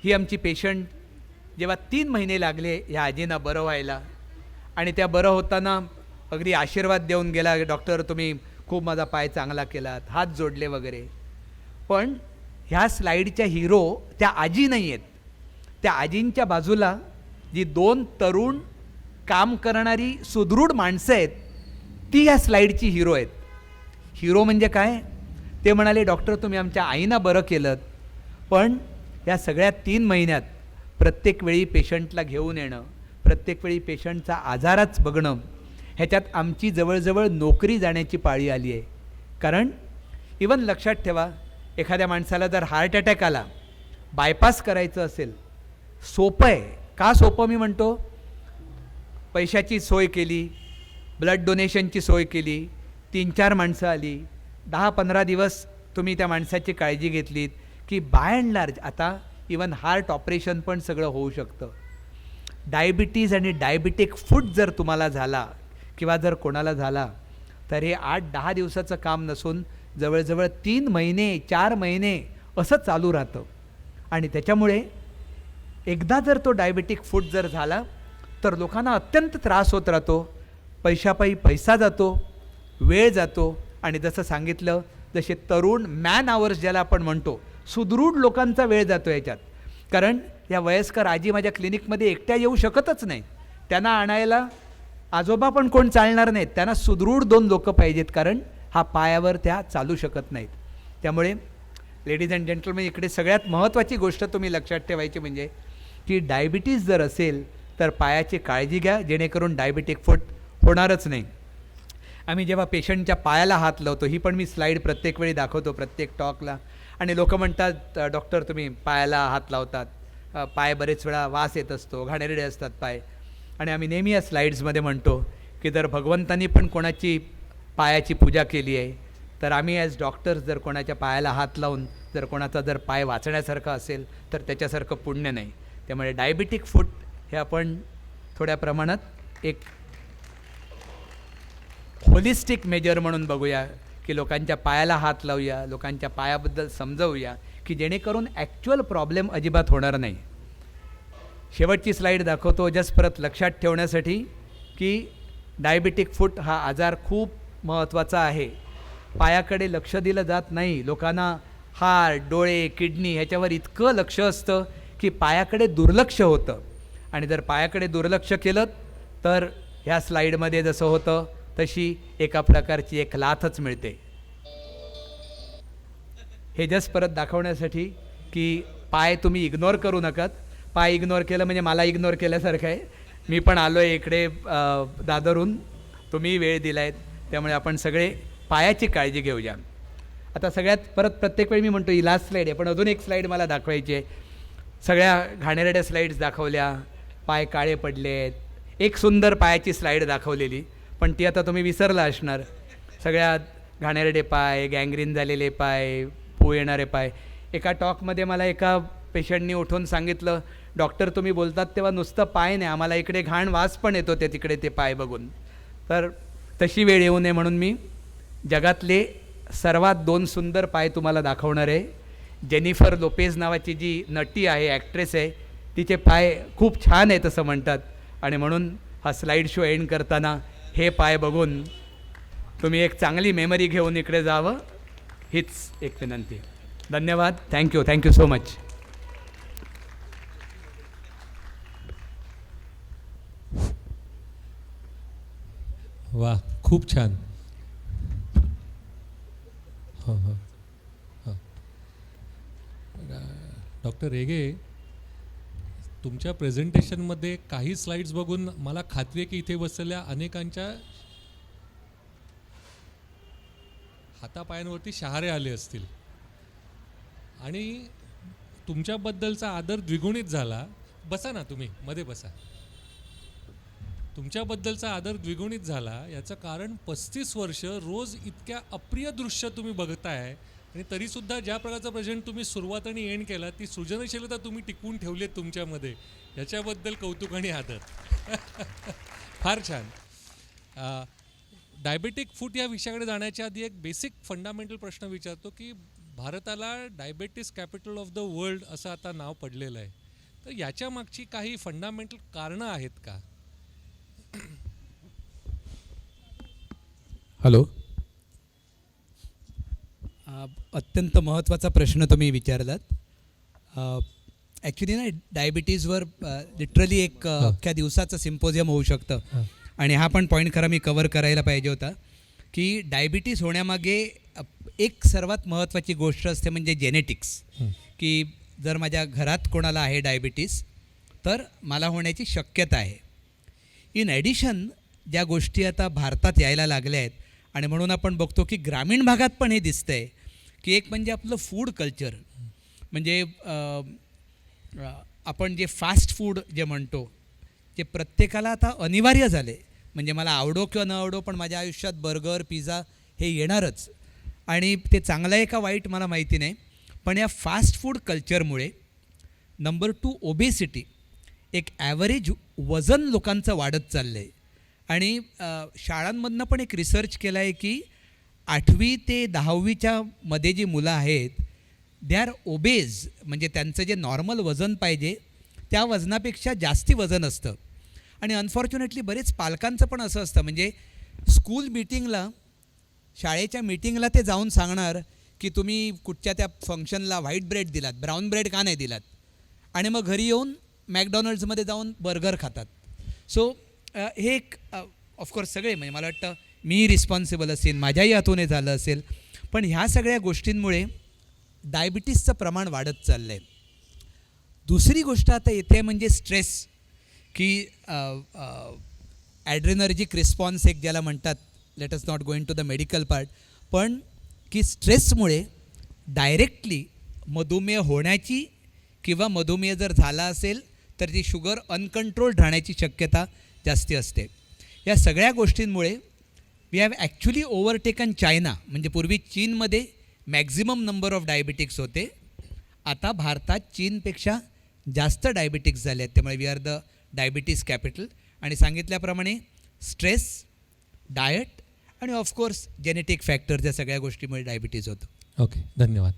Speaker 2: ही आमची पेशंट जेव्हा 3 महिने लागले ह्या आजींना बरं व्हायला, आणि त्या बरं होताना अगदी आशीर्वाद देऊन गेला, डॉक्टर तुम्ही खूप माझा पाय चांगला केलात, हात जोडले वगैरे. पण ह्या स्लाईडच्या हिरो त्या आजी नाही आहेत. त्या आजींच्या बाजूला जी 2 तरुण काम करणारी सुदृढ माणसं आहेत ती ह्या स्लाईडची हिरो आहेत. हिरो म्हणजे काय, ते म्हणाले डॉक्टर तुम्ही आमच्या आईना बरं केलं, पण या सगळ्या 3 महिन्यात प्रत्येक वेळी पेशंटला घेऊन येणं, प्रत्येक वेळी पेशंटचा आजारच बघणं, ह्याच्यात आमची जवळजवळ नोकरी जाण्याची पाळी आली आहे. कारण इवन लक्षात ठेवा, एखाद्या माणसाला जर हार्ट अटॅक आला, बायपास करायचं असेल, सोपं आहे. का सोपं मी म्हणतो, पैशाची सोय केली, ब्लड डोनेशनची सोय केली, 3-4 माणसं आली, 10-15 दिवस तुम्ही त्या माणसाची काळजी घेतलीत की बाय अँड लार्ज आता इवन हार्ट ऑपरेशन पण सगळं होऊ शकतं. डायबिटीज आणि डायबिटिक फूट जर तुम्हाला झाला किंवा जर कोणाला झाला तर हे 8-10 दिवसाचं काम नसून जवळजवळ 3 महिने 4 महिने असं चालू राहतं. आणि त्याच्यामुळे एकदा जर तो डायबिटिक फूट जर झाला तर लोकांना अत्यंत त्रास होत राहतो. पैशापायी पैसा जातो, वेळ जातो, आणि जसं सांगितलं जसे तरुण मॅन आवर्स ज्याला आपण म्हणतो, सुदृढ लोकांचा वेळ जातो याच्यात. कारण या वयस्कर आजी माझ्या क्लिनिकमध्ये एकट्या येऊ शकतच नाही. त्यांना आणायला आजोबा पण कोण चालणार नाहीत, त्यांना सुदृढ 2 लोक पाहिजेत, कारण हा पायावर त्या चालू शकत नाहीत. त्यामुळे लेडीज अँड जेंटलमॅन, इकडे सगळ्यात महत्त्वाची गोष्ट तुम्ही लक्षात ठेवायची म्हणजे की डायबिटीज जर असेल तर पायाची काळजी घ्या, जेणेकरून डायबिटिक फूट होणारच नाही. आम्ही जेव्हा पेशंटच्या पायाला हात लावतो, ही पण मी स्लाईड प्रत्येक वेळी दाखवतो प्रत्येक टॉकला, आणि लोक म्हणतात डॉक्टर तुम्ही पायाला हात लावतात, पाय बरेच वेळा वास येत असतो, घाणेरडे असतात पाय. आणि आम्ही नेहमी या स्लाईड्समध्ये म्हणतो की जर भगवंतांनी पण कोणाची पायाची पूजा केली आहे तर आम्ही ॲज डॉक्टर्स जर कोणाच्या पायाला हात लावून जर कोणाचा जर पाय वाचण्यासारखा असेल तर त्याच्यासारखं पुण्य नाही. त्यामुळे डायबिटिक फूट हे आपण थोड्या प्रमाणात एक होलिस्टिक मेजर म्हणून बघूया, की लोकांच्या पायाला हात लावूया, लोकांच्या पायाबद्दल समजवूया, की जेणेकरून ॲक्च्युअल प्रॉब्लेम अजिबात होणार नाही. शेवटची स्लाईड दाखवतो जस्ट परत लक्षात ठेवण्यासाठी की डायबिटिक फूट हा आजार खूप महत्त्वाचा आहे. पायाकडे लक्ष दिलं जात नाही. लोकांना हार्ट, डोळे, किडनी ह्याच्यावर इतकं लक्ष असतं की पायाकडे दुर्लक्ष होतं. आणि जर पायाकडे दुर्लक्ष केलं तर ह्या स्लाईडमध्ये जसं होतं तशी एका प्रकारची एक लाथच मिळते. हे जस्ट परत दाखवण्यासाठी की पाय तुम्ही इग्नोर करू नकात. पाय इग्नोर केलं म्हणजे मला इग्नोर केल्यासारखं आहे. मी पण आलो आहे इकडे दादरहून, तुम्ही वेळ दिला आहे, त्यामुळे आपण सगळे पायाची काळजी घेऊया. आता सगळ्यात परत प्रत्येक वेळी मी म्हणतो ही लास्ट स्लाईड आहे, पण अजून एक स्लाईड मला दाखवायची आहे. सगळ्या घाणेरड्या स्लाईड्स दाखवल्या, पाय काळे पडले आहेत. एक सुंदर पायाची स्लाईड दाखवलेली, पण ती आता तुम्ही विसरला असणार. सगळ्या घाणेरडे पाय, गँग्रीन झालेले पाय, पू येणारे पाय. एका टॉकमध्ये मला एका पेशंटनी उठून सांगितलं, डॉक्टर तुम्ही बोलतात तेव्हा नुसतं पाय नाही, आम्हाला इकडे घाण वास पण येतो ते तिकडे ते पाय बघून. तर तशी वेळ येऊ नये म्हणून मी जगातले सर्वात 2 सुंदर पाय तुम्हाला दाखवणार आहे. जेनिफर लोपेज नावाची जी नटी आहे, ॲक्ट्रेस आहे, तिचे पाय खूप छान आहेत असं म्हणतात. आणि म्हणून हा स्लाईड शो एंड करताना हे पाय बघून तुम्ही एक चांगली मेमरी घेऊन इकडे जावं, हीच एक विनंती. धन्यवाद. Thank you so much.
Speaker 1: वा, खूप छान. हां हां हां. डॉक्टर रेगे, तुमच्या प्रेझेंटेशनमध्ये काही स्लाइड्स बघून मला खात्री आहे की इथे बसलेल्या अनेकांच्या हातापायांवरती शहारे आले असतील आणि तुमच्याबद्दलचा आदर द्विगुणित झाला. बसा ना, तुम्ही मध्ये बसा. तुमच्याबद्दलचा आदर द्विगुणित झाला याचं कारण 35 वर्ष रोज इतक्या अप्रिय दृश्य तुम्ही बघताय आणि तरीसुद्धा ज्या प्रकारचं प्रेझेंट तुम्ही सुरुवात आणि एंड केला, ती सृजनशीलता तुम्ही टिकवून ठेवली आहे तुमच्यामध्ये, याच्याबद्दल कौतुक आणि आदर. फार छान. डायबेटिक फूट या विषयाकडे जाण्याच्या आधी एक बेसिक फंडामेंटल प्रश्न विचारतो की भारताला diabetes capital of the world असं आता नाव पडलेलं आहे, तर याच्या मागची काही फंडामेंटल कारणं आहेत का?
Speaker 2: हॅलो. अत्यंत महत्त्वाचा प्रश्न तुम्ही विचारलात. ॲक्च्युली ना, डायबिटीजवर लिटरली एक अख्ख्या दिवसाचं सिम्पोजियम होऊ शकतं. आणि हा पण पॉईंट खरा मी कवर करायला पाहिजे होता की डायबिटीज होण्यामागे एक सर्वात महत्त्वाची गोष्ट असते म्हणजे जेनेटिक्स. की जर माझ्या घरात कोणाला आहे डायबिटीस तर मला होण्याची शक्यता आहे. इन ॲडिशन ज्या गोष्टी आता भारतात यायला लागल्या आहेत आणि म्हणून आपण बघतो की ग्रामीण भागात पण हे दिसतं आहे की एक म्हणजे आपलं फूड कल्चर, म्हणजे आपण जे फास्ट फूड जे म्हणतो ते प्रत्येकाला आता अनिवार्य झाले. म्हणजे मला आवडो किंवा न आवडो पण माझ्या आयुष्यात बर्गर, पिझ्झा हे येणारच. आणि ते चांगलं आहे का वाईट मला माहिती नाही, पण या फास्ट फूड कल्चरमुळे नंबर 2 ओबेसिटी, एक ॲव्हरेज वजन लोकांचं वाढत चाललं आहे. आणि शाळांमधनं पण एक रिसर्च केला आहे की 8वी ते 10वीच्या मध्ये जी मुलं आहेत दे आर ओबेज, म्हणजे त्यांचं जे नॉर्मल वजन पाहिजे त्या वजनापेक्षा जास्ती वजन असतं. आणि अनफॉर्च्युनेटली बरेच पालकांचं पण असं असतं, म्हणजे स्कूल मीटिंगला, शाळेच्या मीटिंगला ते जाऊन सांगणार की तुम्ही कुठच्या त्या फंक्शनला व्हाईट ब्रेड दिलात, ब्राऊन ब्रेड का नाही दिलात, आणि मग घरी येऊन मॅकडॉनल्ड्समध्ये जाऊन बर्गर खातात. सो हे एक ऑफकोर्स सगळे, म्हणजे मला वाटतं मी रिस्पॉन्सिबल असेल, माझ्याही हातून हे झालं असेल, पण ह्या सगळ्या गोष्टींमुळे डायबिटीसचं प्रमाण वाढत चाललं आहे. दुसरी गोष्ट आता येते म्हणजे स्ट्रेस, की ॲड्रेनर्जिक रिस्पॉन्स एक ज्याला म्हणतात, let us not go into the medical part, पण की स्ट्रेसमुळे डायरेक्टली मधुमेह होण्याची किंवा मधुमेह जर झाला असेल तर ती शुगर अनकंट्रोल्ड राहण्याची शक्यता जास्ती असते. या सगळ्या गोष्टींमुळे वी हॅव ॲक्च्युली ओव्हरटेकन चायना. म्हणजे पूर्वी चीनमध्ये मॅक्झिमम नंबर ऑफ डायबिटिक्स होते, आता भारतात चीनपेक्षा जास्त डायबिटिक्स झाले आहेत. त्यामुळे we are the diabetes capital. आणि सांगितल्याप्रमाणे स्ट्रेस, डायट आणि ऑफकोर्स जेनेटिक फॅक्टर्स, या सगळ्या गोष्टीमुळे डायबिटीज होतं.
Speaker 1: ओके, धन्यवाद.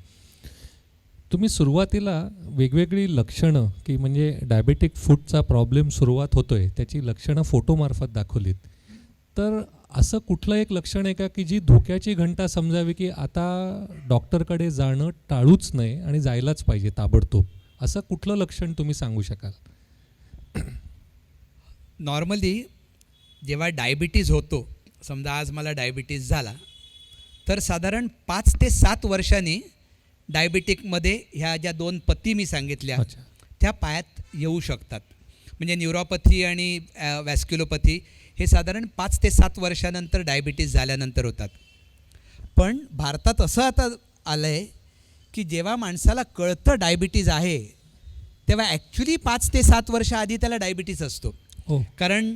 Speaker 1: तुम्ही सुरुवातीला वेगवेगळी लक्षणं की म्हणजे डायबेटिक फूटचा प्रॉब्लेम सुरुवात होतोय त्याची लक्षणं फोटोमार्फत दाखवलीत, तर असं कुठलं एक लक्षण आहे का की जी धोक्याची घंटा समजावी की आता डॉक्टरकडे जाणं टाळूच नये आणि जायलाच पाहिजे ताबडतोब, असं कुठलं लक्षण तुम्ही सांगू शकाल?
Speaker 2: नॉर्मली जेव्हा डायबिटीज होतो, समजा आज मला डायबिटीज झाला, तर साधारण 5 ते 7 वर्षांनी डायबिटिकमध्ये ह्या ज्या 2 पत्ती मी सांगितल्या
Speaker 1: अच्छा.
Speaker 2: त्या पायात येऊ शकतात. म्हणजे न्यूरोपॅथी आणि वॅस्क्युलोपॅथी हे साधारण 5 ते 7 वर्षानंतर डायबिटीज झाल्यानंतर होतात. पण भारतात असं आता आलं आहे की जेव्हा माणसाला कळतं डायबिटीज आहे तेव्हा ॲक्च्युली 5 ते 7 वर्ष आधी त्याला डायबिटीज असतो.
Speaker 1: हो.
Speaker 2: कारण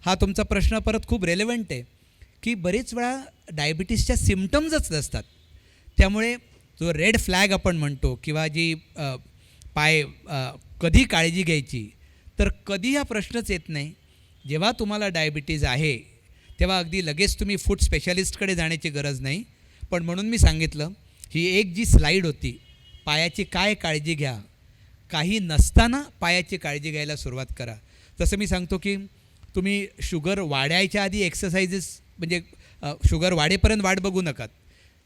Speaker 2: हा तुमचा प्रश्न परत खूप रेलेवंट आहे की बरेच वेळा डायबिटीसच्या सिम्पटम्सच नसतात. त्यामुळे जो रेड फ्लॅग आपण म्हणतो किंवा जी कधी काळजी घ्यायची, तर कधी हा प्रश्नच येत नाही. जेव्हा तुम्हाला डायबिटीज आहे तेव्हा अगदी लगेच तुम्ही फूड स्पेशालिस्टकडे जाण्याची गरज नाही. पण म्हणून मी सांगितलं ही एक जी स्लाईड होती, पायाची काय काळजी घ्या, काही नसताना पायाची काळजी घ्यायला सुरुवात करा. जसं मी सांगतो की तुम्ही शुगर वाढायच्या आधी एक्सरसाइजेस म्हणजे शुगर वाढेपर्यंत वाट बघू नका.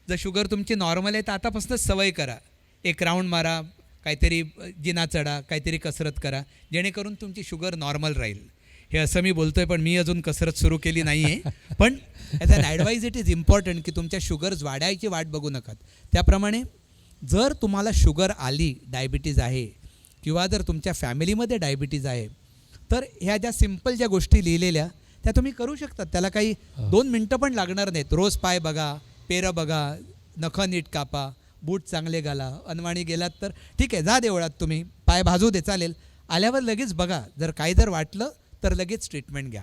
Speaker 2: जर शुगर तुमची नॉर्मल आहे तर आतापासूनच सवय करा. एक राऊंड मारा, काहीतरी जिना चढा, काहीतरी कसरत करा, जेणेकरून तुमची शुगर नॉर्मल राहील. हे असं मी बोलतो आहे पण मी अजून कसरत सुरू केली नाही आहे. पण as an advise it is important की तुमच्या शुगर्स वाढायची वाट बघू नका. त्याप्रमाणे जर तुम्हाला शुगर आली, डायबिटीज आहे किंवा जर तुमच्या फॅमिलीमध्ये डायबिटीज आहे तर ह्या ज्या सिम्पल ज्या गोष्टी लिहिलेल्या त्या तुम्ही करू शकता. त्याला काही 2 मिनटं पण लागणार नाहीत. रोज पाय बघा, पेरं बघा, नखं नीट कापा, बूट चांगले घाला. अनवाणी गेलात तर ठीक आहे, जा देवळात, तुम्ही पाय भाजू दे, चालेल. आल्यावर लगेच बघा, जर काही जर वाटलं तर लगेच ट्रीटमेंट घ्या,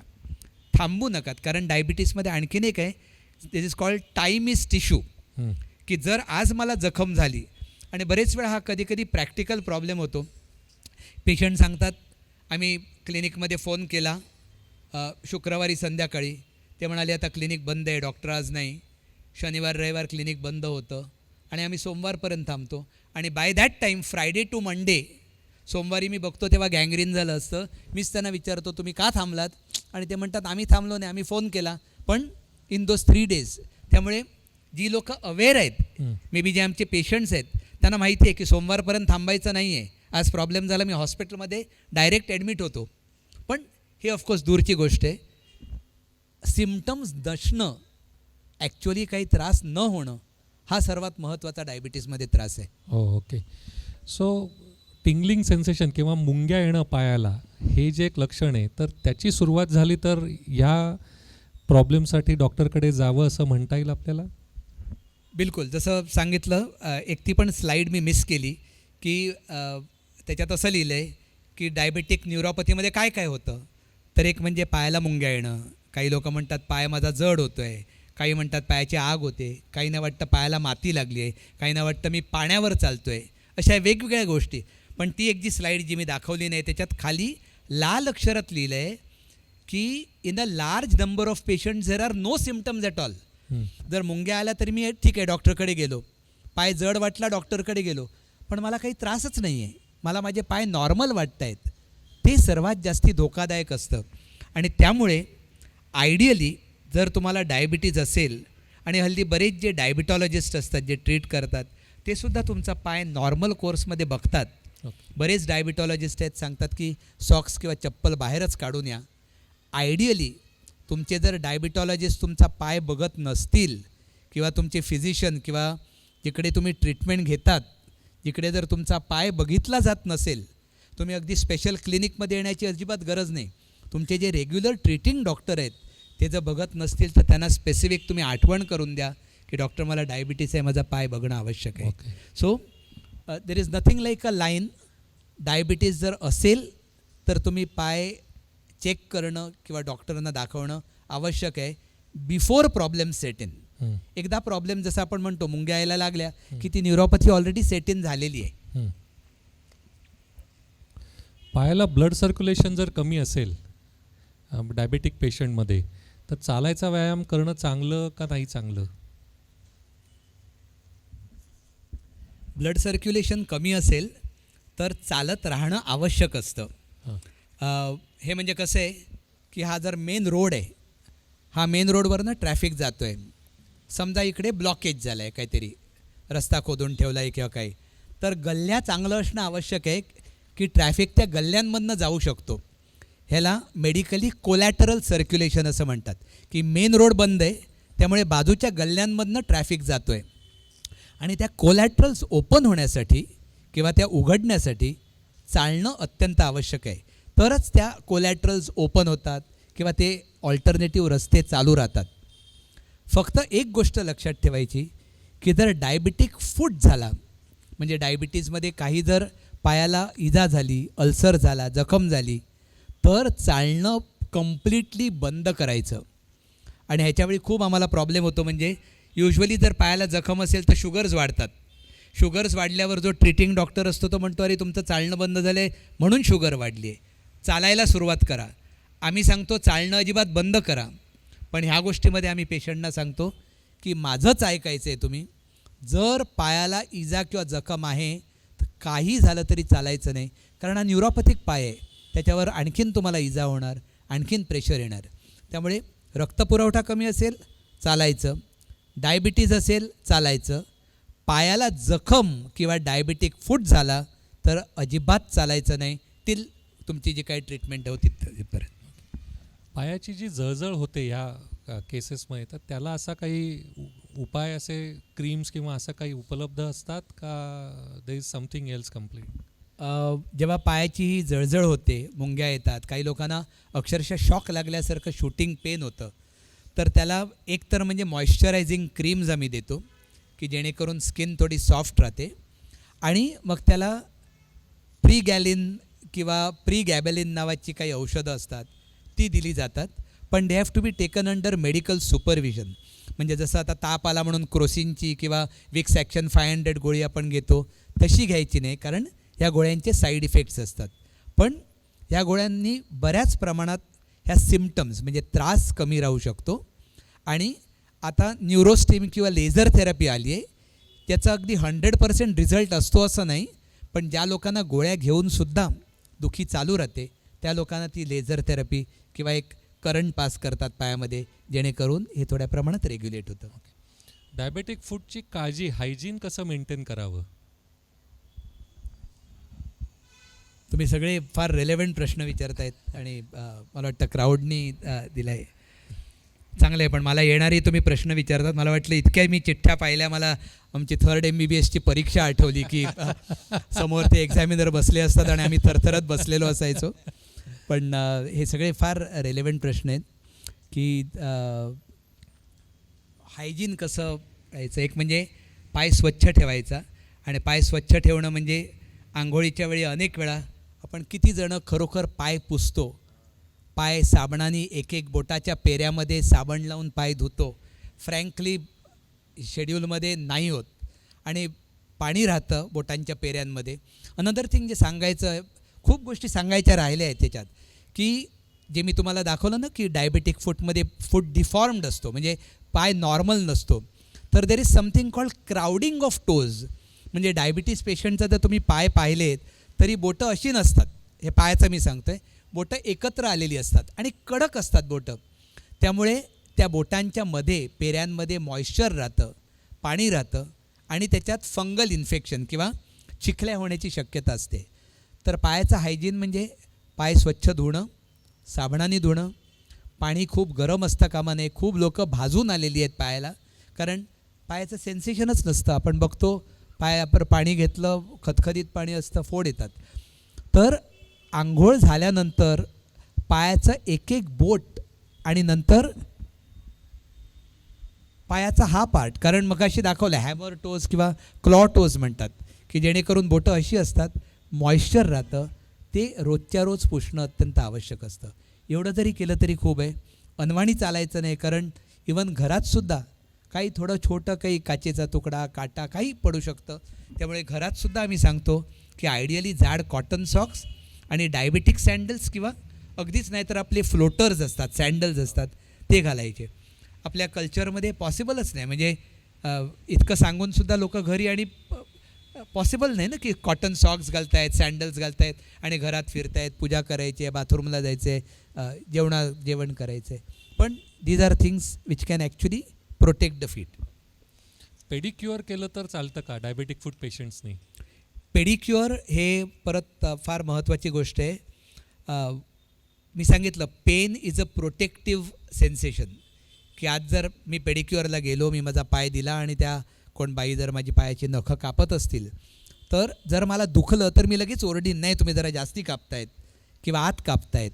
Speaker 2: थांबू नका. कारण डायबिटीसमध्ये आणखीन एक आहे, this is called time is tissue. की जर आज मला जखम झाली, आणि बरेच वेळा हा कधी कधी प्रॅक्टिकल प्रॉब्लेम होतो. पेशंट सांगतात आम्ही क्लिनिकमध्ये फोन केला शुक्रवारी संध्याकाळी, ते म्हणाले आता क्लिनिक बंद आहे, डॉक्टर आज नाही. शनिवार रविवार क्लिनिक बंद होतं आणि आम्ही सोमवारपर्यंत थांबतो. आणि by that time Friday to Monday, सोमवारी मी बघतो तेव्हा गँग्रीन झालं असतं. मीच त्यांना विचारतो तुम्ही का थांबलात, आणि ते म्हणतात आम्ही थांबलो नाही, आम्ही फोन केला पण इन दोज 3 days. त्यामुळे जी लोकं अवेअर आहेत, मे बी जे आमचे पेशंट्स आहेत, त्यांना माहिती आहे की सोमवारपर्यंत थांबायचं नाही आहे. आज प्रॉब्लेम झाला, मी हॉस्पिटलमध्ये डायरेक्ट ॲडमिट होतो. पण हे ऑफकोर्स दूरची गोष्ट आहे. सिम्पटम्स नसणं, ॲक्च्युअली काही त्रास न होणं, हा सर्वात महत्त्वाचा डायबिटीसमध्ये त्रास आहे.
Speaker 1: हो, ओके. सो टिंगलिंग सेन्सेशन किंवा मुंग्या येणं पायाला, हे जे एक लक्षण आहे, तर त्याची सुरुवात झाली तर ह्या प्रॉब्लेमसाठी डॉक्टरकडे जावं असं म्हणता येईल आपल्याला?
Speaker 2: बिलकुल, जसं सांगितलं, एक ती पण स्लाईड मी मिस केली की त्याच्यात असं लिहिलं आहे की डायबेटिक न्यूरोपॅथीमध्ये काय काय होतं. तर एक म्हणजे पायाला मुंग्या येणं, काही लोक म्हणतात पाय माझा जड होतो आहे, काही म्हणतात पायाची आग होते, काहींना वाटतं पायाला माती लागली आहे, काहींना वाटतं मी पाण्यावर चालतो आहे, अशा वेगवेगळ्या गोष्टी. पण ती एक जी स्लाईड जी मी दाखवली नाही, त्याच्यात खाली लाल अक्षरात लिहिलं आहे की in a large number of patients there are no symptoms at all. जर मुंग्या आल्या तरी मी ठीक आहे डॉक्टरकडे गेलो, पाय जड वाटला डॉक्टरकडे गेलो, पण मला काही त्रासच नाही आहे, मला माझे पाय नॉर्मल वाटत आहेत, ते सर्वात जास्ती धोकादायक असतं. आणि त्यामुळे आयडियली जर तुम्हाला डायबिटीज असेल, आणि हल्ली बरेच जे डायबिटॉलॉजिस्ट असतात जे ट्रीट करतात, ते सुद्धा तुमचा पाय नॉर्मल कोर्समध्ये बघतात. बरेच डायबिटॉलॉजिस्ट आहेत, सांगतात की सॉक्स किंवा चप्पल बाहेरच काढून या. आयडियली तुमचे जर डायबिटॉलॉजिस्ट तुमचा पाय बघत नसतील, किंवा तुमचे फिजिशियन किंवा जिकडे तुम्ही ट्रीटमेंट घेतात, जिकडे जर तुमचा पाय बघितला जात नसेल, तुम्ही अगदी स्पेशल क्लिनिकमध्ये येण्याची अजिबात गरज नाही. तुमचे जे रेग्युलर ट्रीटिंग डॉक्टर आहेत ते जर बघत नसतील तर त्यांना स्पेसिफिक तुम्ही आठवण करून द्या की डॉक्टर मला डायबिटीस आहे, माझा पाय बघणं आवश्यक आहे. So there is nothing like a line. Diabetes जर असेल तर तुम्ही पाय चेक करणं किंवा डॉक्टरांना दाखवणं आवश्यक आहे बिफोर प्रॉब्लेम सेट इन. एकदा प्रॉब्लेम जसं आपण म्हणतो मुंग्या यायला लागल्या की ती न्यूरोपॅथी ऑलरेडी सेट इन झालेली आहे.
Speaker 1: पायाला ब्लड सर्क्युलेशन जर कमी असेल डायबेटिक पेशंटमध्ये, तर चालायचा व्यायाम करणं चांगलं का नाही चांगलं?
Speaker 2: ब्लड सर्क्युलेशन कमी असेल तर चालत राहणं आवश्यक असतं. हे म्हणजे कसं आहे की हा जर मेन रोड आहे, हा मेन रोडवरनं ट्रॅफिक जातो आहे, समजा इकडे ब्लॉकेज झालं आहे, काहीतरी रस्ता खोदून ठेवला आहे किंवा काही, तर गल्ल्या चांगलं असणं आवश्यक आहे की ट्रॅफिक त्या गल्ल्यांमधनं जाऊ शकतो. ह्याला मेडिकली कोलॅटरल सर्क्युलेशन असं म्हणतात, की मेन रोड बंद आहे त्यामुळे बाजूच्या गल्ल्यांमधनं ट्रॅफिक जातो आहे.
Speaker 3: आणि त्या कोलॅटरल्स ओपन होण्यासाठी किंवा त्या उघडण्यासाठी चालणं अत्यंत आवश्यक आहे. तरच त्या कोलॅटरल्स ओपन होतात किंवा ते ऑल्टरनेटिव्ह रस्ते चालू राहतात. फक्त एक गोष्ट लक्षात ठेवायची की जर डायबिटिक फूट झाला, म्हणजे डायबिटीजमध्ये काही जर पायाला इजा झाली, अल्सर झाला, जखम झाली, तर चालणं कम्प्लिटली बंद करायचं. आणि ह्याच्यावेळी खूप आम्हाला प्रॉब्लेम होतो. म्हणजे युजली जर पायाला जखम असेल तर शुगर्स वाढतात. शुगर्स वाढल्यावर जो ट्रीटिंग डॉक्टर असतो तो म्हणतो अरे तुमचं चालणं बंद झालं आहे म्हणून शुगर वाढली आहे, चालायला सुरुवात करा. आम्ही सांगतो चालणं अजिबात बंद करा. पण ह्या गोष्टीमध्ये आम्ही पेशंटना सांगतो की माझंच ऐकायचं आहे तुम्ही. जर पायाला इजा किंवा जखम आहे तर काही झालं तरी चालायचं नाही, कारण हा न्यूरोपॅथिक पाय आहे. त्याच्यावर आणखीन तुम्हाला इजा होणार, आणखीन प्रेशर येणार. त्यामुळे रक्तपुरवठा कमी असेल चालायचं, डायबिटीज असेल चालायचं, पायाला जखम किंवा डायबिटिक फूट झाला तर अजिबात चालायचं नाही. तील तुमची जी काही ट्रीटमेंट होती तिथपर्यंत.
Speaker 1: पायाची जी जळजळ होते ह्या केसेसमध्ये, तर त्याला असा काही उपाय, असे क्रीम्स किंवा असं काही उपलब्ध असतात का there is something else complete?
Speaker 3: जेव्हा पायाची ही जळजळ होते, मुंग्या येतात, काही लोकांना अक्षरशः शॉक लागल्यासारखं शूटिंग पेन होतं, तर त्याला एक तर म्हणजे मॉइश्चरायझिंग क्रीम्स आम्ही देतो की जेणेकरून स्किन थोडी सॉफ्ट राहते. आणि मग त्याला प्रीगॅलिन किंवा प्रीगॅबेलिन नावाची काही औषधं असतात ती दिली जातात. पण they have to be taken under medical supervision. म्हणजे जसं आता ताप आला म्हणून क्रोसिनची किंवा विक्स ॲक्शन 500 गोळी आपण घेतो तशी घ्यायची नाही, कारण ह्या गोळ्यांचे साईड इफेक्ट्स असतात. पण ह्या गोळ्यांनी बऱ्याच प्रमाणात ह्या सिम्पटम्स म्हणजे त्रास कमी राहू शकतो. आणि आता न्यूरोस्टीम किंवा लेझर थेरपी आली आहे, त्याचा अगदी 100% रिझल्ट असतो असं नाही. पण ज्या लोकांना गोळ्या घेऊनसुद्धा दुखी चालू राहते त्या लोकांना ती लेझर थेरपी किंवा एक करंट पास करतात पायामध्ये, जेणेकरून हे थोड्या प्रमाणात रेग्युलेट होतं.
Speaker 1: डायबेटिक फूटची काळजी, हायजीन कसं मेंटेन करावं?
Speaker 3: तुम्ही सगळे फार रेलेव्हंट प्रश्न विचारतायत आणि मला वाटतं क्राऊडनी दिला आहे. चांगलं आहे. पण मला येणारे तुम्ही प्रश्न विचारतात, मला वाटलं इतक्या मी चिठ्ठ्या पाहिल्या, मला आमची 3rd MBBSची परीक्षा आठवली की समोर ते एक्झामिनर बसले असतात आणि आम्ही थरथरत बसलेलो असायचो. पण हे सगळे फार रेलेव्हंट प्रश्न आहेत की हायजीन कसं राहायचं. एक म्हणजे पाय स्वच्छ ठेवायचा, आणि पाय स्वच्छ ठेवणं म्हणजे आंघोळीच्या वेळी अनेक वेळा आपण किती जणं खरोखर पाय पुसतो, पाय साबणाने एक एक बोटाच्या पेऱ्यामध्ये साबण लावून पाय धुतो. फ्रँकली शेड्यूलमध्ये नाही होत आणि पाणी राहतं बोटांच्या पेऱ्यांमध्ये. अनदर थिंग जे सांगायचं, खूप गोष्टी सांगायच्या राहिल्या आहेत त्याच्यात, की जे मी तुम्हाला दाखवलं ना की डायबेटिक फूटमध्ये फूट डिफॉर्म्ड असतो, म्हणजे पाय नॉर्मल नसतो. तर there is something called crowding of toes. म्हणजे डायबिटीज पेशंटचा जर तुम्ही पाय पाहिलेत तरी बोटं अशी नसतात, हे पायाचं मी सांगतो आहे, बोटं एकत्र आलेली असतात आणि कडक असतात बोटं. त्यामुळे त्या बोटांच्या मध्ये, पेऱ्यांमध्ये मॉइश्चर राहतं, पाणी राहतं आणि त्याच्यात फंगल इन्फेक्शन किंवा चिखल्या होण्याची शक्यता असते. तर पायाचं हायजीन म्हणजे पाय स्वच्छ धुणं, साबणाने धुणं, पाणी खूप गरम असतं कामा नये. खूप लोक भाजून आलेली आहेत पायाला, कारण पायाचं सेन्सेशनच नसतं. आपण बघतो पायावर पाणी घेतलं, खतखतीत पाणी असतं, फोड येतात. तर आंघोळ झाल्यानंतर पायाचं एक एक बोट आणि नंतर पायाचा हा पार्ट, कारण मग अशी दाखवलं हॅमर टोज किंवा क्लॉ टोज म्हणतात, की जेणेकरून बोटं अशी असतात, मॉइश्चर राहतं, ते रोजच्या रोज पुसणं अत्यंत आवश्यक असतं. एवढं जरी केलं तरी खूप आहे. अनवाणी चालायचं नाही, कारण इवन घरातसुद्धा काही थोडं छोटं काही काचेचा तुकडा, काटा काही पडू शकतं. त्यामुळे घरातसुद्धा आम्ही सांगतो की आयडियली जाड कॉटन सॉक्स आणि डायबेटिक सँडल्स किंवा अगदीच नाही तर आपले फ्लोटर्स असतात, सँडल्स असतात, ते घालायचे. आपल्या कल्चरमध्ये पॉसिबलच नाही, म्हणजे इतकं सांगूनसुद्धा लोक घरी, आणि पॉसिबल नाही ना की कॉटन सॉक्स घालतायत, सँडल्स घालतायत आणि घरात फिरतायत, पूजा करायची आहे, बाथरूमला जायचं आहे, जेवण करायचं आहे. पण these are things which can actually protect the feet.
Speaker 1: Pedicure केलं तर चालतं का डायबेटिक फूट पेशंट्सनी?
Speaker 3: पेडिक्युअर हे परत फार महत्त्वाची गोष्ट आहे. मी सांगितलं pain is a protective sensation, की आज जर मी पेडिक्युअरला गेलो, मी माझा पाय दिला आणि त्या कोण बाई जर माझी पायाची नखं कापत असतील, तर जर मला दुखलं तर मी लगेच ओरडीन, नाही तुम्ही जरा जास्ती कापतायत किंवा आत कापतायत.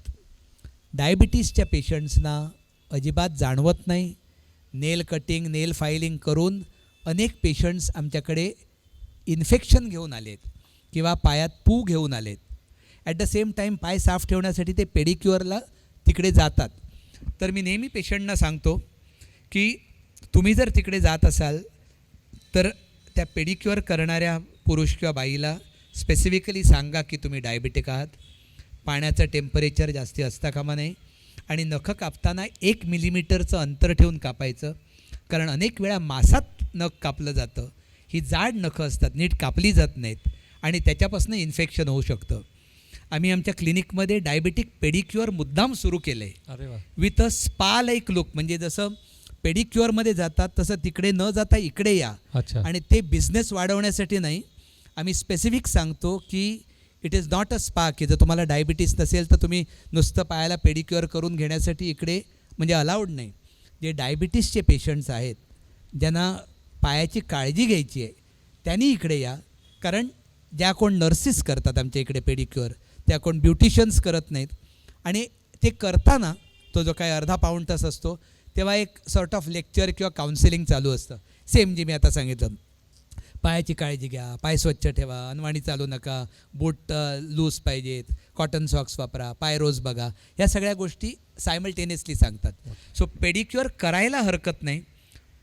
Speaker 3: डायबिटीसच्या पेशंट्सना अजिबात जाणवत नाही. नेल कटिंग, नेल फायलिंग करून अनेक पेशंट्स आमच्याकडे इन्फेक्शन घेऊन आलेत किंवा पायात पू घेऊन आलेत. ॲट द सेम टाईम पाय साफ ठेवण्यासाठी ते पेडिक्युअरला तिकडे जातात. तर मी नेहमी पेशंटना सांगतो की तुम्ही जर तिकडे जात असाल तर त्या पेडिक्युअर करणाऱ्या पुरुष किंवा बाईला स्पेसिफिकली सांगा की तुम्ही डायबिटिक आहात. पाण्याचं टेम्परेचर जास्ती असता कामा नये आणि नखं कापताना 1 मिलीमीटरचं अंतर ठेवून कापायचं, कारण अनेक वेळा मासात नख कापलं जातं. ही जाड नखं असतात, नीट कापली जात नाहीत आणि त्याच्यापासून इन्फेक्शन होऊ शकतं. आम्ही आमच्या क्लिनिकमध्ये डायबिटिक पेडिक्युअर मुद्दाम सुरू केलं आहे
Speaker 1: अरे वा.
Speaker 3: With a spa like look. म्हणजे जसं पेडिक्युअरमध्ये जातात तसं तिकडे न जाता इकडे या.
Speaker 1: अच्छा.
Speaker 3: आणि ते बिझनेस वाढवण्यासाठी नाही, आम्ही स्पेसिफिक सांगतो की it is not a spa, की जर तुम्हाला डायबिटीस नसेल तर तुम्ही नुसतं पायाला पेडिक्युअर करून घेण्यासाठी इकडे म्हणजे अलाउड नाही. जे डायबिटीसचे पेशंट्स आहेत, ज्यांना पायाची काळजी घ्यायची आहे, त्यांनी इकडे या. कारण ज्या कोण नर्सिस करतात आमच्या इकडे पेडिक्युअर, त्या कोण ब्युटिशियन्स करत नाहीत. आणि ते करताना तो जो काही अर्धा पाऊण तास असतो तेव्हा एक सॉर्ट ऑफ लेक्चर किंवा काउन्सिलिंग चालू असतं. सेम जे मी आता सांगितलं, पायाची काळजी घ्या, पाय स्वच्छ ठेवा, अनवाणी चालू नका, बूट लूज पाहिजेत, कॉटन सॉक्स वापरा, पाय रोज बघा, ह्या सगळ्या गोष्टी सायमल्टेनियसली सांगतात. सो पेडिक्युअर करायला हरकत नाही,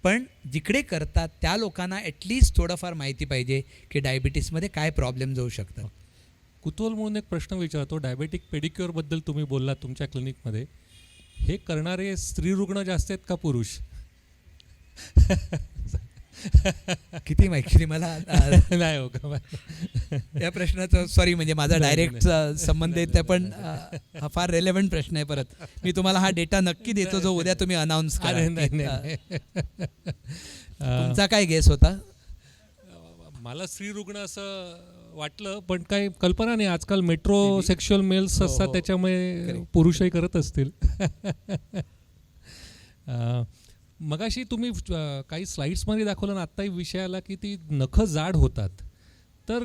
Speaker 3: पण जिकडे करतात त्या लोकांना ॲटलिस्ट थोडंफार माहिती पाहिजे की डायबिटीसमध्ये काय प्रॉब्लेम्स होऊ शकतात.
Speaker 1: कुतूहल म्हणून एक प्रश्न विचारतो. डायबेटिक पेडिक्युअरबद्दल तुम्ही बोललात तुमच्या क्लिनिकमध्ये. हे करणारे स्त्री रुग्ण जास्त आहेत का पुरुष?
Speaker 3: किती ॲक्च्युली मला
Speaker 1: नाही हो का?
Speaker 3: या प्रश्नाचं सॉरी, म्हणजे माझा डायरेक्ट संबंध येत आहे, पण हा फार रेलेव्हंट प्रश्न आहे. परत मी तुम्हाला हा डेटा नक्की देतो जो उद्या तुम्ही अनाऊन्स करा. तुमचा काय गेस होता?
Speaker 1: मला स्त्री रुग्ण असं वाटलं, पण काही कल्पना नाही. आजकाल मेट्रो सेक्शुअल मेल्स असतात, त्याच्यामुळे पुरुषही करत असतील. मगाशी तुम्ही काही स्लाईड्समध्ये दाखवलं ना, आत्ताही विषय आला की ती नखं जाड होतात. तर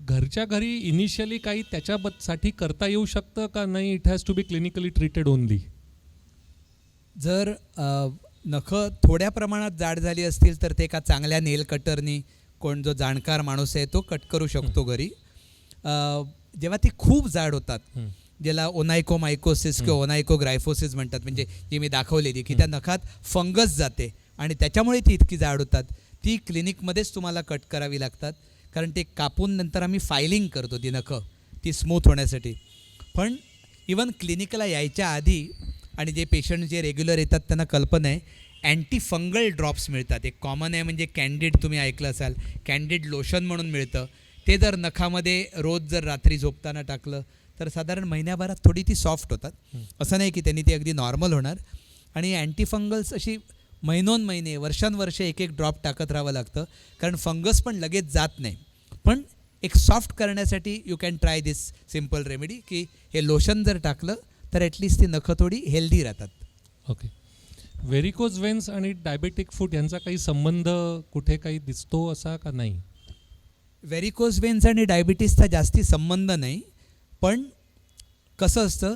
Speaker 1: घरच्या घरी इनिशियली काही त्याच्यासाठी करता येऊ शकतं का नाही? It has to be clinically treated only.
Speaker 3: जर नखं थोड्या प्रमाणात जाड झाली असतील तर ते एका चांगल्या नेल कटरनी, कोण जो जाणकार माणूस आहे तो कट करू शकतो घरी. जेव्हा ती खूप जाड होतात, ज्याला ओनायकोमायकोसिस किंवा ओनायकोग्रायफोसिस म्हणतात, म्हणजे जी मी दाखवलेली की त्या नखात फंगस जाते आणि त्याच्यामुळे ती इतकी जाड होतात, ती क्लिनिकमध्येच तुम्हाला कट करावी लागतात. कारण ते कापून नंतर आम्ही फायलिंग करतो ती नखं, ती स्मूथ होण्यासाठी. पण इवन क्लिनिकला यायच्या आधी आणि जे पेशंट जे रेग्युलर येतात त्यांना कल्पना आहे, अँटी फंगल ड्रॉप्स मिळतात. एक कॉमन आहे म्हणजे कॅन्डिड, तुम्ही ऐकलं असाल, कॅन्डिड लोशन म्हणून मिळतं. ते जर नखामध्ये रोज जर रात्री झोपताना टाकलं तर साधारण महिन्याभरात थोडी ती सॉफ्ट होतात. असं नाही की त्यांनी ती अगदी नॉर्मल होणार. आणि अँटीफंगल्स अशी महिनोन्महिने, वर्षानुवर्षे एक एक ड्रॉप टाकत राहावं लागतं, कारण फंगस पण लगेच जात नाही. पण एक सॉफ्ट करण्यासाठी you can try this simple remedy, की हे लोशन जर टाकलं तर ॲटलिस्ट ती नखं थोडी हेल्दी राहतात.
Speaker 1: ओके. व्हेरिकोज वेन्स आणि डायबेटिक फूट यांचा काही संबंध कुठे काही दिसतो असा का नाही?
Speaker 3: व्हेरिकोज वेन्स आणि डायबिटीसचा जास्ती संबंध नाही. पण कसं असतं,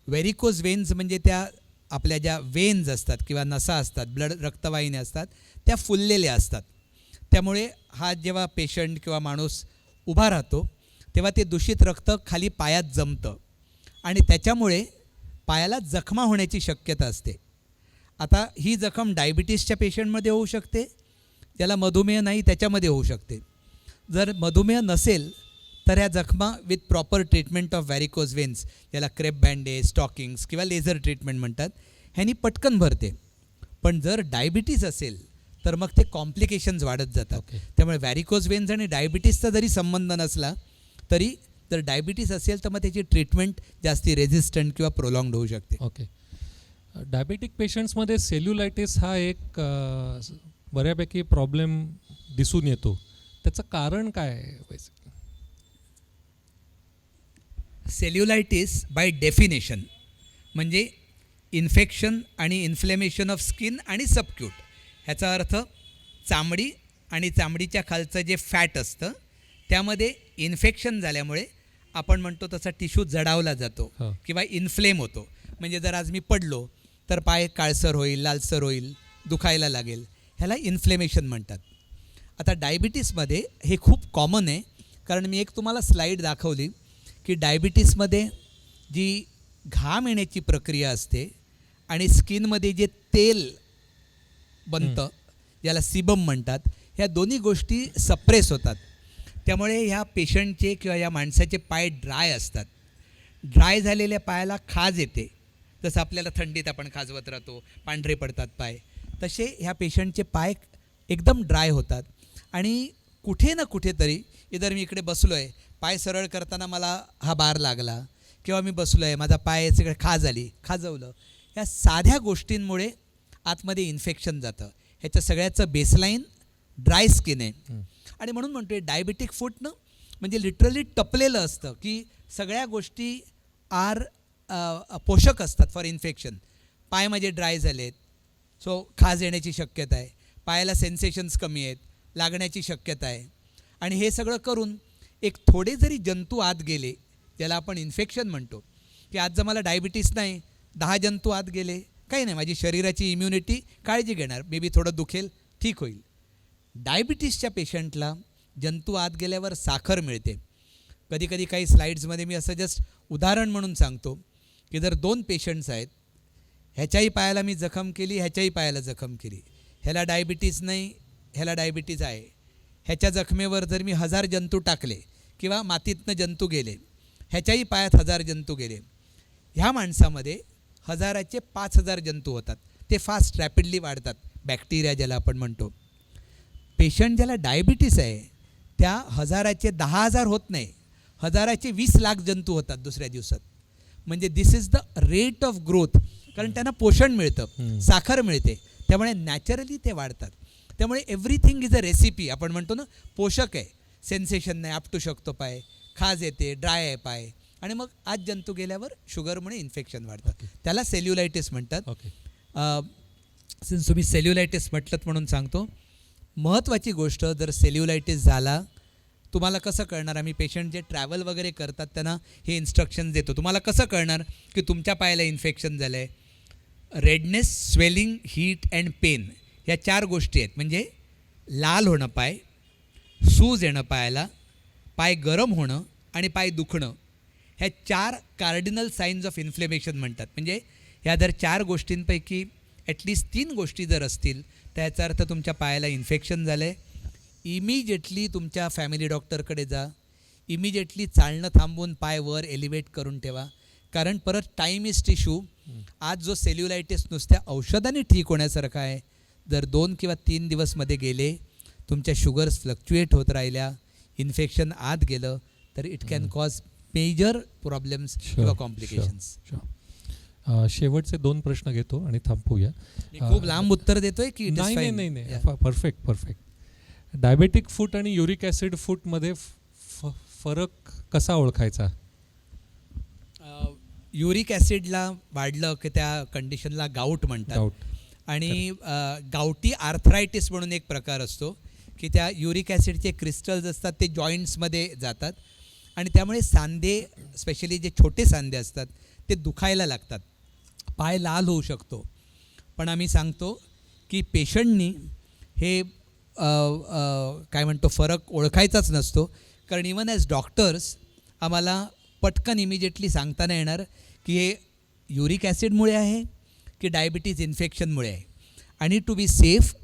Speaker 3: व्हेरिकोज वेन्स म्हणजे त्या आपल्या ज्या वेन्स असतात किंवा नसा असतात, ब्लड रक्तवाहिन्या असतात, त्या फुललेल्या असतात. त्यामुळे हा जेव्हा पेशंट किंवा माणूस उभा राहतो तेव्हा ते दूषित रक्त खाली पायात जमतं आणि त्याच्यामुळे पायाला जखमा होण्याची शक्यता असते. आता ही जखम डायबिटीसच्या पेशंटमध्ये होऊ शकते, ज्याला मधुमेह नाही त्याच्यामध्ये होऊ शकते. जर मधुमेह नसेल तर ह्या जखमा with proper treatment of varicose veins, ज्याला क्रेप बँडेज, स्टॉकिंग्स किंवा लेझर ट्रीटमेंट म्हणतात, ह्यानी पटकन भरते. पण जर डायबिटीस असेल तर मग ते कॉम्प्लिकेशन्स वाढत जातात. त्यामुळे व्हॅरिकोज वेन्स आणि डायबिटीसचा जरी संबंध नसला तरी जर डायबिटीस असेल तर मग त्याची ट्रीटमेंट जास्ती रेझिस्टंट किंवा प्रोलॉंग्ड होऊ शकते.
Speaker 1: ओके. डायबेटिक पेशंट्समध्ये सेल्युलायटिस हा एक बऱ्यापैकी प्रॉब्लेम दिसून येतो. त्याचं कारण काय आहे?
Speaker 3: सेल्युलायटिस बाय डेफिनेशन म्हणजे इन्फेक्शन आणि इन्फ्लेमेशन ऑफ स्किन आणि सबक्यूट. ह्याचा अर्थ चामडी आणि चामडीच्या खालचं जे फॅट असतं त्यामध्ये इन्फेक्शन झाल्यामुळे आपण म्हणतो तसा टिश्यू जडावला जातो
Speaker 1: हो.
Speaker 3: किंवा इन्फ्लेम होतो. म्हणजे जर आज मी पडलो तर पाय काळसर होईल, लालसर होईल, दुखायला लागेल, ह्याला इन्फ्लेमेशन म्हणतात. आता डायबिटीसमध्ये हे खूप कॉमन आहे, कारण मी एक तुम्हाला स्लाईड दाखवली की डायबिटीसमध्ये जी घाम येण्याची प्रक्रिया असते आणि स्किनमध्ये जे तेल बनतं ज्याला सिबम म्हणतात, ह्या दोन्ही गोष्टी सप्रेस होतात. त्यामुळे ह्या पेशंटचे किंवा या माणसाचे पाय ड्राय असतात. ड्राय झालेल्या पायाला खाज येते, जसं आपल्याला थंडीत आपण खाजवत राहतो, पांढरे पडतात पाय, तसे ह्या पेशंटचे पाय एकदम ड्राय होतात. आणि कुठे ना कुठेतरी इधर मी इकडे बसलो आहे, पाय सरळ करताना मला हा बार लागला, किंवा मी बसलो आहे, माझा पाय सगळं खाज आली, खाजवलं, या साध्या गोष्टींमुळे आतमध्ये इन्फेक्शन जातं. ह्याचं सगळ्याचं बेसलाईन ड्राय स्किन आहे. आणि म्हणून म्हणतोय डायबेटिक फूटनं म्हणजे लिटरली टपलेलं असतं की सगळ्या गोष्टी आर पोषक असतात फॉर इन्फेक्शन. पाय माझे ड्राय झालेत, सो खाज येण्याची शक्यता आहे, पायाला सेन्सेशन्स कमी आहेत, लागण्याची शक्यता आहे. आणि हे सगळं करून एक थोडे जरी जंतू आत गेले, ज्याला आपण इन्फेक्शन म्हणतो, की आज जर मला डायबिटीस नाही, 10 जंतू आत गेले, काही नाही, माझी शरीराची इम्युनिटी काळजी घेणार, मे बी थोडं दुखेल, ठीक होईल. डायबिटीसच्या पेशंटला जंतू आत गेल्यावर साखर मिळते. कधीकधी काही स्लाईड्समध्ये मी असं जस्ट उदाहरण म्हणून सांगतो की जर 2 पेशंट्स आहेत, ह्याच्याही पायाला मी जखम केली, ह्याच्याही पायाला जखम केली, ह्याला डायबिटीस नाही, ह्याला डायबिटीज आहे, ह्याच्या जखमेवर जर मी 1000 जंतू टाकले किंवा मातीतनं जंतू गेले, ह्याच्याही पायात 1000 जंतू गेले, ह्या माणसामध्ये 1000चे 5000 जंतू होतात. ते फास्ट रॅपिडली वाढतात, बॅक्टेरिया ज्याला आपण म्हणतो. पेशंट ज्याला डायबिटीस आहे त्या 1000चे 10,000 होत नाही, 1000चे 20 लाख जंतू होतात दुसऱ्या दिवसात. म्हणजे this is the rate of growth, कारण त्यांना पोषण मिळतं, साखर मिळते, त्यामुळे नॅचरली ते वाढतात. त्यामुळे एव्हरीथिंग इज अ रेसिपी. आपण म्हणतो ना, पोषक आहे, सेन्सेशन नाही, आपटू शकतो पाय, खाज येते, ड्राय आहे पाय, आणि मग आज जंतू गेल्यावर शुगरमुळे इन्फेक्शन वाढतं. त्याला सेल्युलायटिस म्हणतात. सिन्स तुम्ही सेल्युलायटिस म्हटलं म्हणून सांगतो, महत्त्वाची गोष्ट, जर सेल्युलायटिस झाला, तुम्हाला कसं कळणार? आम्ही पेशंट जे ट्रॅव्हल वगैरे करतात त्यांना हे इन्स्ट्रक्शन देतो. तुम्हाला कसं कळणार की तुमच्या पायाला इन्फेक्शन झालं आहे? Redness, swelling, heat and pain, ह्या 4 गोष्टी आहेत. म्हणजे लाल होणं पाय, सूज येणं पायाला, पाय गरम होणं आणि पाय दुखणं, ह्या 4 कार्डिनल साईन्स ऑफ इन्फ्लेमेशन म्हणतात. म्हणजे ह्या जर 4 गोष्टींपैकी ॲटलिस्ट 3 गोष्टी जर असतील, त्याचा अर्थ तुमच्या पायाला इन्फेक्शन झालं आहे. इमिजिएटली तुमच्या फॅमिली डॉक्टरकडे जा. इमिजिएटली चालणं थांबवून पाय वर एलिव्हेट करून ठेवा, कारण परत टाईम इज टिश्यू. आज जो सेल्युलायटिस नुसत्या औषधाने ठीक होण्यासारखा आहे, जर 2 किंवा 3 दिवसमध्ये गेले, तुमच्या शुगर्स फ्लक्च्युएट होत राहिल्या, इन्फेक्शन आत गेलं, तर it can cause major problems किंवा कॉम्प्लिकेशन्स.
Speaker 1: शेवटचे 2 प्रश्न घेतो आणि थांबूया.
Speaker 3: मी खूप लांब उत्तर देतोय की
Speaker 1: नाही, परफेक्ट. डायबेटिक फूट आणि युरिक ॲसिड फूटमध्ये फरक कसा ओळखायचा?
Speaker 3: युरिक ॲसिडला वाढलं की त्या कंडिशनला गाऊट म्हणतात. आणि गावटी आर्थरायटिस म्हणून एक प्रकार असतो की त्या युरिक ॲसिडचे क्रिस्टल्स असतात, ते जॉईंट्समध्ये जातात आणि त्यामुळे सांधे, स्पेशली जे छोटे सांधे असतात, ते दुखायला लागतात, पाय लाल होऊ शकतो. पण आम्ही सांगतो की पेशंटनी हे काय म्हणतो फरक ओळखायचाच नसतो, कारण इवन ॲज डॉक्टर्स आम्हाला पटकन इमिजिएटली सांगता नाही येणार की हे युरिक ॲसिडमुळे आहे की डायबिटीज इन्फेक्शनमुळे आहे. आणि टू बी सेफ,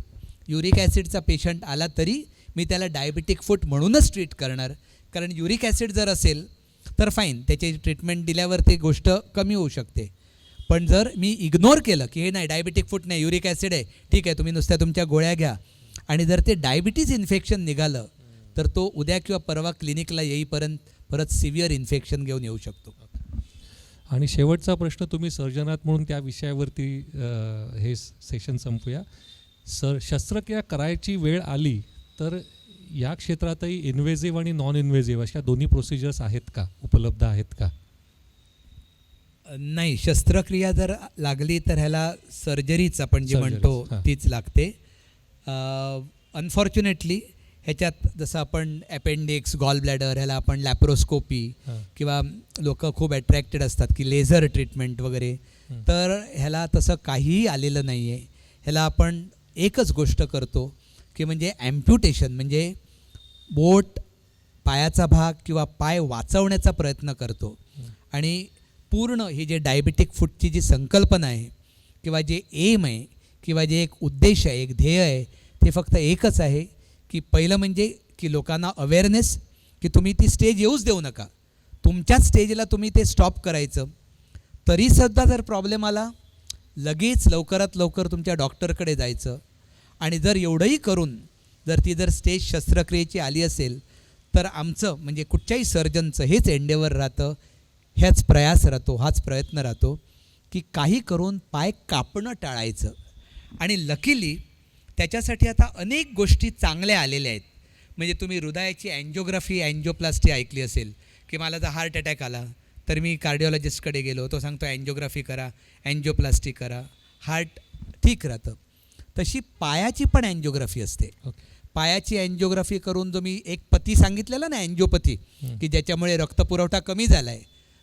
Speaker 3: युरिक ॲसिडचा पेशंट आला तरी मी त्याला डायबिटिक फूट म्हणूनच ट्रीट करणार, कारण युरिक ॲसिड जर असेल तर फाईन, त्याची ट्रीटमेंट दिल्यावर ते गोष्ट कमी होऊ शकते. पण जर मी इग्नोर केलं की हे नाही, डायबिटिक फूट नाही, युरिक ॲसिड आहे, ठीक आहे, तुम्ही नुसत्या तुमच्या गोळ्या घ्या, आणि जर ते डायबिटीज इन्फेक्शन निघालं तर तो उद्या किंवा परवा क्लिनिकला येईपर्यंत परत सिव्हिअर इन्फेक्शन घेऊन येऊ शकतो.
Speaker 1: आणि शेवटचा प्रश्न, तुम्ही सर्जन आहात म्हणून त्या विषयावरती हे सेशन संपूया. शस्त्रक्रिया करायची वेळ आली तर या क्षेत्रातही इन्व्हेजिव्ह आणि नॉन इन्व्हेजिव्ह अशा दोन्ही प्रोसिजर्स आहेत का, उपलब्ध आहेत का?
Speaker 3: नाही, शस्त्रक्रिया जर लागली तर ह्याला सर्जरीच आपण जे म्हणतो तीच लागते. अनफॉर्च्युनेटली ह्याच्यात जसं आपण अपेंडिक्स गॉल ब्लॅडर ह्याला आपण लॅप्रोस्कोपी
Speaker 1: हां.
Speaker 3: किंवा लोक खूप अट्रॅक्टेड असतात की लेझर ट्रीटमेंट वगैरे, तर ह्याला तसं काहीही आलेलं नाही आहे. ह्याला आपण एकच गोष्ट करतो की म्हणजे ॲम्प्युटेशन, म्हणजे बोट, पायाचा भाग किंवा पाय वाचवण्याचा प्रयत्न करतो. आणि पूर्ण ही जे डायबेटिक फूटची जी संकल्पना आहे किंवा जे एम आहे किंवा जे एक उद्देश आहे, एक ध्येय आहे, ते फक्त एकच आहे की पहिलं म्हणजे की लोकांना अवेअरनेस की तुम्ही ती स्टेज येऊच देऊ नका, तुमच्याच स्टेजला तुम्ही ते स्टॉप करायचं. तरीसुद्धा जर प्रॉब्लेम आला लगेच लवकरात लवकर तुमच्या डॉक्टरकडे जायचं. आणि जर एवढंही करून जर स्टेज शस्त्रक्रियेची आली असेल तर आमचं म्हणजे कुठच्याही सर्जनचं हेच एंडेवर राहतं, ह्याच प्रयास राहतो, हाच प्रयत्न राहतो की काही करून पाय कापणं टाळायचं. आणि लकीली त्याच्यासाठी आता अनेक गोष्टी चांगल्या आलेल्या आहेत. म्हणजे तुम्ही हृदयाची अँजिओग्राफी, अँजिओप्लास्टी ऐकली असेल की मला जर हार्ट अटॅक आला तर मी कार्डिओलॉजिस्टकडे गेलो, तो सांगतो अँजिओग्राफी करा, अँजिओप्लास्टी करा, हार्ट ठीक राहतं. तशी पायाची पण अँजिओग्राफी असते. पायाची अँजिओग्राफी करून जो मी एक पथी सांगितलेला ना, अँजिओपथी, की ज्याच्यामुळे रक्तपुरवठा कमी झाला आहे,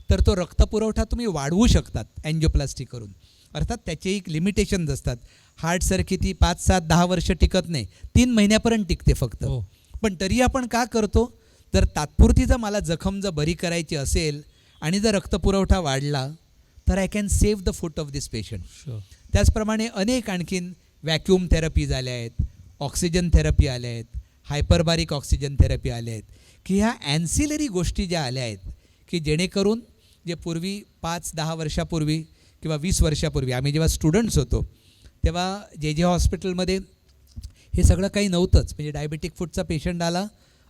Speaker 3: तर तो रक्तपुरवठा तुम्ही वाढवू शकतात अँजिओप्लास्टी करून. अर्थात त्याचे एक लिमिटेशन्स असतात. हार्टसारखी ती 5, 7, 10 वर्ष टिकत नाही, 3 महिन्यापर्यंत टिकते फक्त. पण तरी आपण का करतो, जर तात्पुरती जर मला जखम जर बरी करायची असेल आणि जर रक्तपुरवठा वाढला तर I can save the foot of this patient. त्याचप्रमाणे अनेक आणखीन व्हॅक्यूम थेरपीज आल्या आहेत, ऑक्सिजन थेरपी आल्या आहेत, हायपरबारिक ऑक्सिजन थेरपी आल्या आहेत, की ह्या ॲन्सिलरी गोष्टी ज्या आल्या आहेत की जेणेकरून जे पूर्वी 5-10 वर्षापूर्वी किंवा 20 वर्षापूर्वी आम्ही जेव्हा स्टुडंट्स होतो तेव्हा जे हॉस्पिटलमध्ये हे सगळं काही नव्हतंच. म्हणजे डायबेटिक फूटचा पेशंट आला,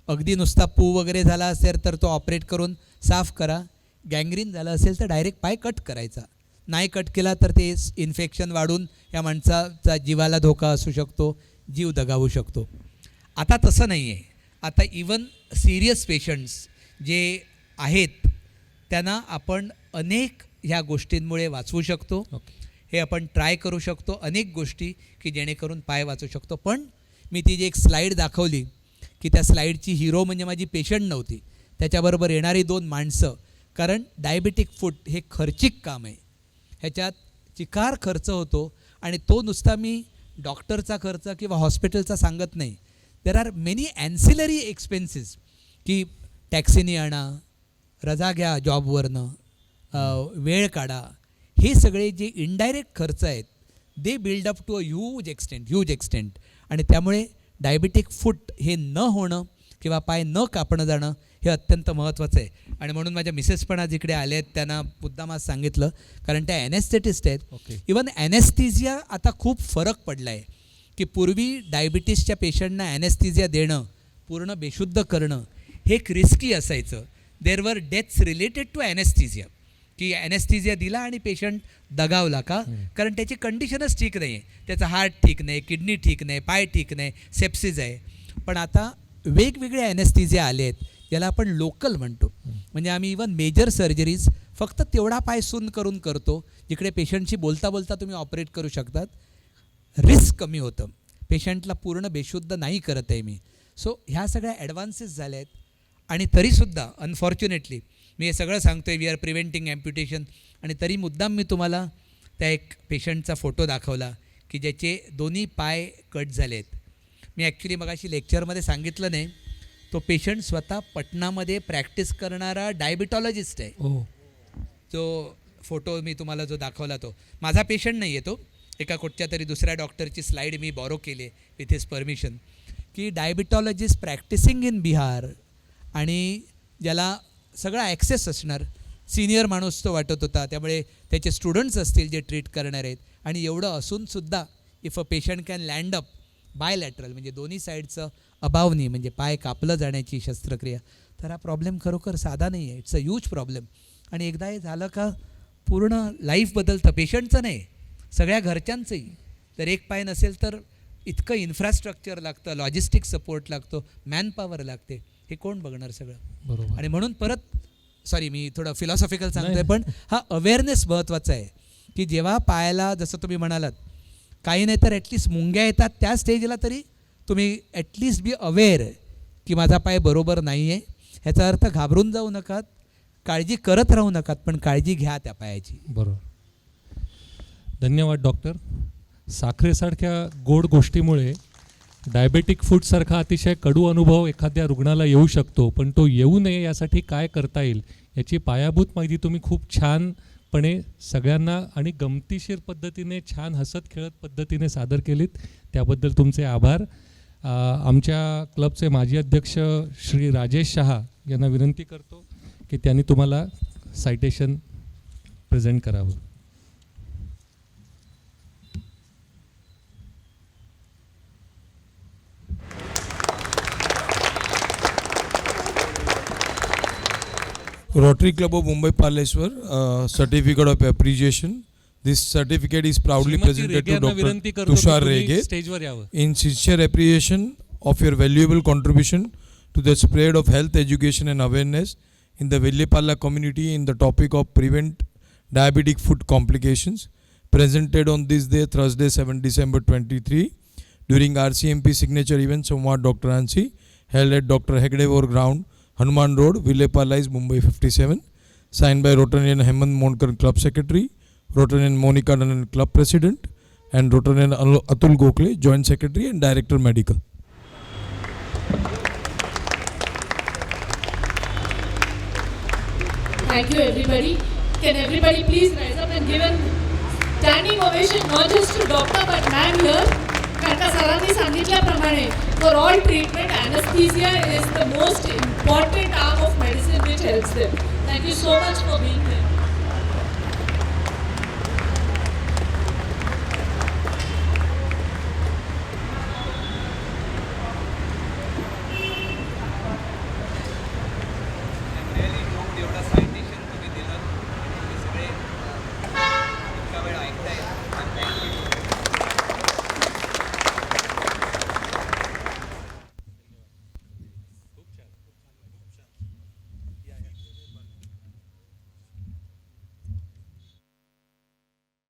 Speaker 3: अगदी नुसता पू वगैरे झाला असेल तर तो ऑपरेट करून साफ करा, गँग्रीन झालं असेल तर डायरेक्ट पाय कट करायचा, नाही कट केला तर ते इन्फेक्शन वाढून या माणसाचा जीवाला धोका असू शकतो, जीव दगावू शकतो. आता तसं नाही आहे. आता इवन सिरियस पेशंट्स जे आहेत त्यांना आपण अनेक ह्या गोष्टींमुळे वाचवू शकतो. हे आपण ट्राय करू शकतो अनेक गोष्टी की जेणेकरून पाय वाचू शकतो. पण मी ती जी एक स्लाईड दाखवली की त्या स्लाईडची हिरो म्हणजे माझी पेशंट नव्हती, त्याच्याबरोबर येणारी 2 माणसं. कारण डायबेटिक फूट हे खर्चिक काम आहे, ह्याच्यात चिकार खर्च होतो. आणि तो नुसता मी डॉक्टरचा खर्च किंवा हॉस्पिटलचा सांगत नाही. देर आर मेनी ॲन्सिलरी एक्सपेन्सेस की टॅक्सीनी आणा, रजा घ्या जॉबवरनं, वेळ काढा, हे सगळे जे इनडायरेक्ट खर्च आहेत they build up to a huge extent. आणि त्यामुळे डायबेटिक फूट हे न होणं किंवा पाय न कापणं जाणं हे अत्यंत महत्त्वाचं आहे. आणि म्हणून माझ्या मिसेस पण आज इकडे आले आहेत, त्यांना मुद्दाम आज सांगितलं कारण त्या ॲनेस्थेटिस्ट आहेत. इवन ॲनेस्थीजिया आता खूप फरक पडला आहे की पूर्वी डायबिटीसच्या पेशंटना ॲनेस्थीजिया देणं, पूर्ण बेशुद्ध करणं हे एक रिस्की असायचं. देर वर डेथ्स रिलेटेड टू ॲनेस्थीजिया, की ॲनेस्थीजिया दिला आणि पेशंट दगावला का, कारण त्याची कंडिशनच ठीक नाही आहे, त्याचा हार्ट ठीक नाही, किडनी ठीक नाही, पाय ठीक नाही, सेप्सिस आहे. पण आता वेगवेगळे ॲनेस्थीजिया आले आहेत ज्याला आपण लोकल म्हणतो. म्हणजे आम्ही इवन मेजर सर्जरीज फक्त तेवढा पाय सून करून करतो जिकडे पेशंटशी बोलता बोलता तुम्ही ऑपरेट करू शकतात. रिस्क कमी होतं, पेशंटला पूर्ण बेशुद्ध नाही करत आहे मी. सो ह्या सगळ्या ॲडव्हान्सेस झाल्या आहेत. आणि तरीसुद्धा अनफॉर्च्युनेटली मी हे सगळं सांगतो आहे, वी आर प्रिव्हेंटिंग ॲम्प्युटेशन. आणि तरी मुद्दाम मी तुम्हाला त्या एक पेशंटचा फोटो दाखवला की ज्याचे दोन्ही पाय कट झाले आहेत. मी ॲक्च्युली मगाशी लेक्चरमध्ये सांगितलं नाही, तो पेशंट स्वतः पटनामध्ये प्रॅक्टिस करणारा डायबिटॉलॉजिस्ट आहे. जो फोटो मी तुम्हाला जो दाखवला तो माझा पेशंट नाही आहे, तो एका कुठच्या तरी दुसऱ्या डॉक्टरची स्लाईड मी बॉरो केली आहे विथ हिज परमिशन, की डायबिटॉलॉजिस्ट प्रॅक्टिसिंग इन बिहार आणि ज्याला सगळा ॲक्सेस असणार, सिनियर माणूस तो वाटत होता, त्यामुळे त्याचे स्टुडंट्स असतील जे ट्रीट करणार आहेत. आणि एवढं असूनसुद्धा if a patient can land up bilateral म्हणजे दोन्ही साईडचं अभावनी म्हणजे पाय कापलं जाण्याची शस्त्रक्रिया, तर हा प्रॉब्लेम खरोखर साधा नाही आहे, इट्स अ ह्यूज प्रॉब्लेम. आणि एकदा हे झालं का पूर्ण लाईफ बदलतं, पेशंटचं नाही सगळ्या घरच्यांचंही. तर एक पाय नसेल तर इतकं इन्फ्रास्ट्रक्चर लागतं, लॉजिस्टिक सपोर्ट लागतो, मॅनपॉवर लागते, हे कोण बघणार सगळं.
Speaker 1: बरोबर.
Speaker 3: आणि म्हणून परत सॉरी मी थोडं फिलॉसॉफिकल सांगतोय, पण हा अवेअरनेस महत्त्वाचा आहे की जेव्हा पायाला जसं तुम्ही म्हणालात काही नाही तर ॲटलिस्ट मुंग्या येतात त्या स्टेजला तरी तुम्ही ॲटलिस्ट बी अवेअर की माझा पाय बरोबर नाही आहे. ह्याचा अर्थ घाबरून जाऊ नकात, काळजी करत राहू नकात, पण काळजी घ्या त्या पायाची.
Speaker 1: बरोबर. धन्यवाद डॉक्टर. साखरेसारख्या गोड गोष्टीमुळे डायबेटिक फूडसारखा अतिशय कडू अनुभव एखाद्या रुग्णाला येऊ शकतो, पण तो येऊ नये यासाठी काय करता येईल याची पायाभूत माहिती तुम्ही खूप छानपणे सगळ्यांना आणि गमतीशीर पद्धतीने, छान हसत खेळत पद्धतीने सादर केलीत. त्याबद्दल तुमचे आभार. आमच्या क्लबचे माजी अध्यक्ष श्री राजेश शहा यांना विनंती करतो की त्यांनी तुम्हाला सायटेशन प्रेझेंट करावं.
Speaker 4: Rotary Club of Mumbai Paleshwar, certificate of appreciation. This certificate is proudly
Speaker 1: Shrimati
Speaker 4: presented to
Speaker 1: रेग्यांना विनंती
Speaker 4: Dr.
Speaker 1: करतो की
Speaker 4: Tushar
Speaker 1: तुम्ही
Speaker 4: Rege
Speaker 1: स्टेजवर यावं.
Speaker 4: in sincere appreciation of your valuable contribution to the spread of health education and awareness in the Villepalla community in the topic of prevent diabetic foot complications, presented on this day, Thursday, 7 December 23, during RCMP signature event Samvad Dr. Ansi, held at Dr. Hegdevor ground, Hanuman Road, Villepalla, Mumbai 57. Signed by Rotarian Hemant Monkar, Club Secretary, Rotarian Monica Danan, Club President, and Rotarian Atul Gokhale, Joint Secretary and Director Medical.
Speaker 5: Thank you, everybody. Can everybody please rise up and give a standing ovation not just to doctor but man here. कारण का सरांनी सांगितल्याप्रमाणे for all treatment anesthesia is the most important arm of medicine which helps them. Thank you so much for being here.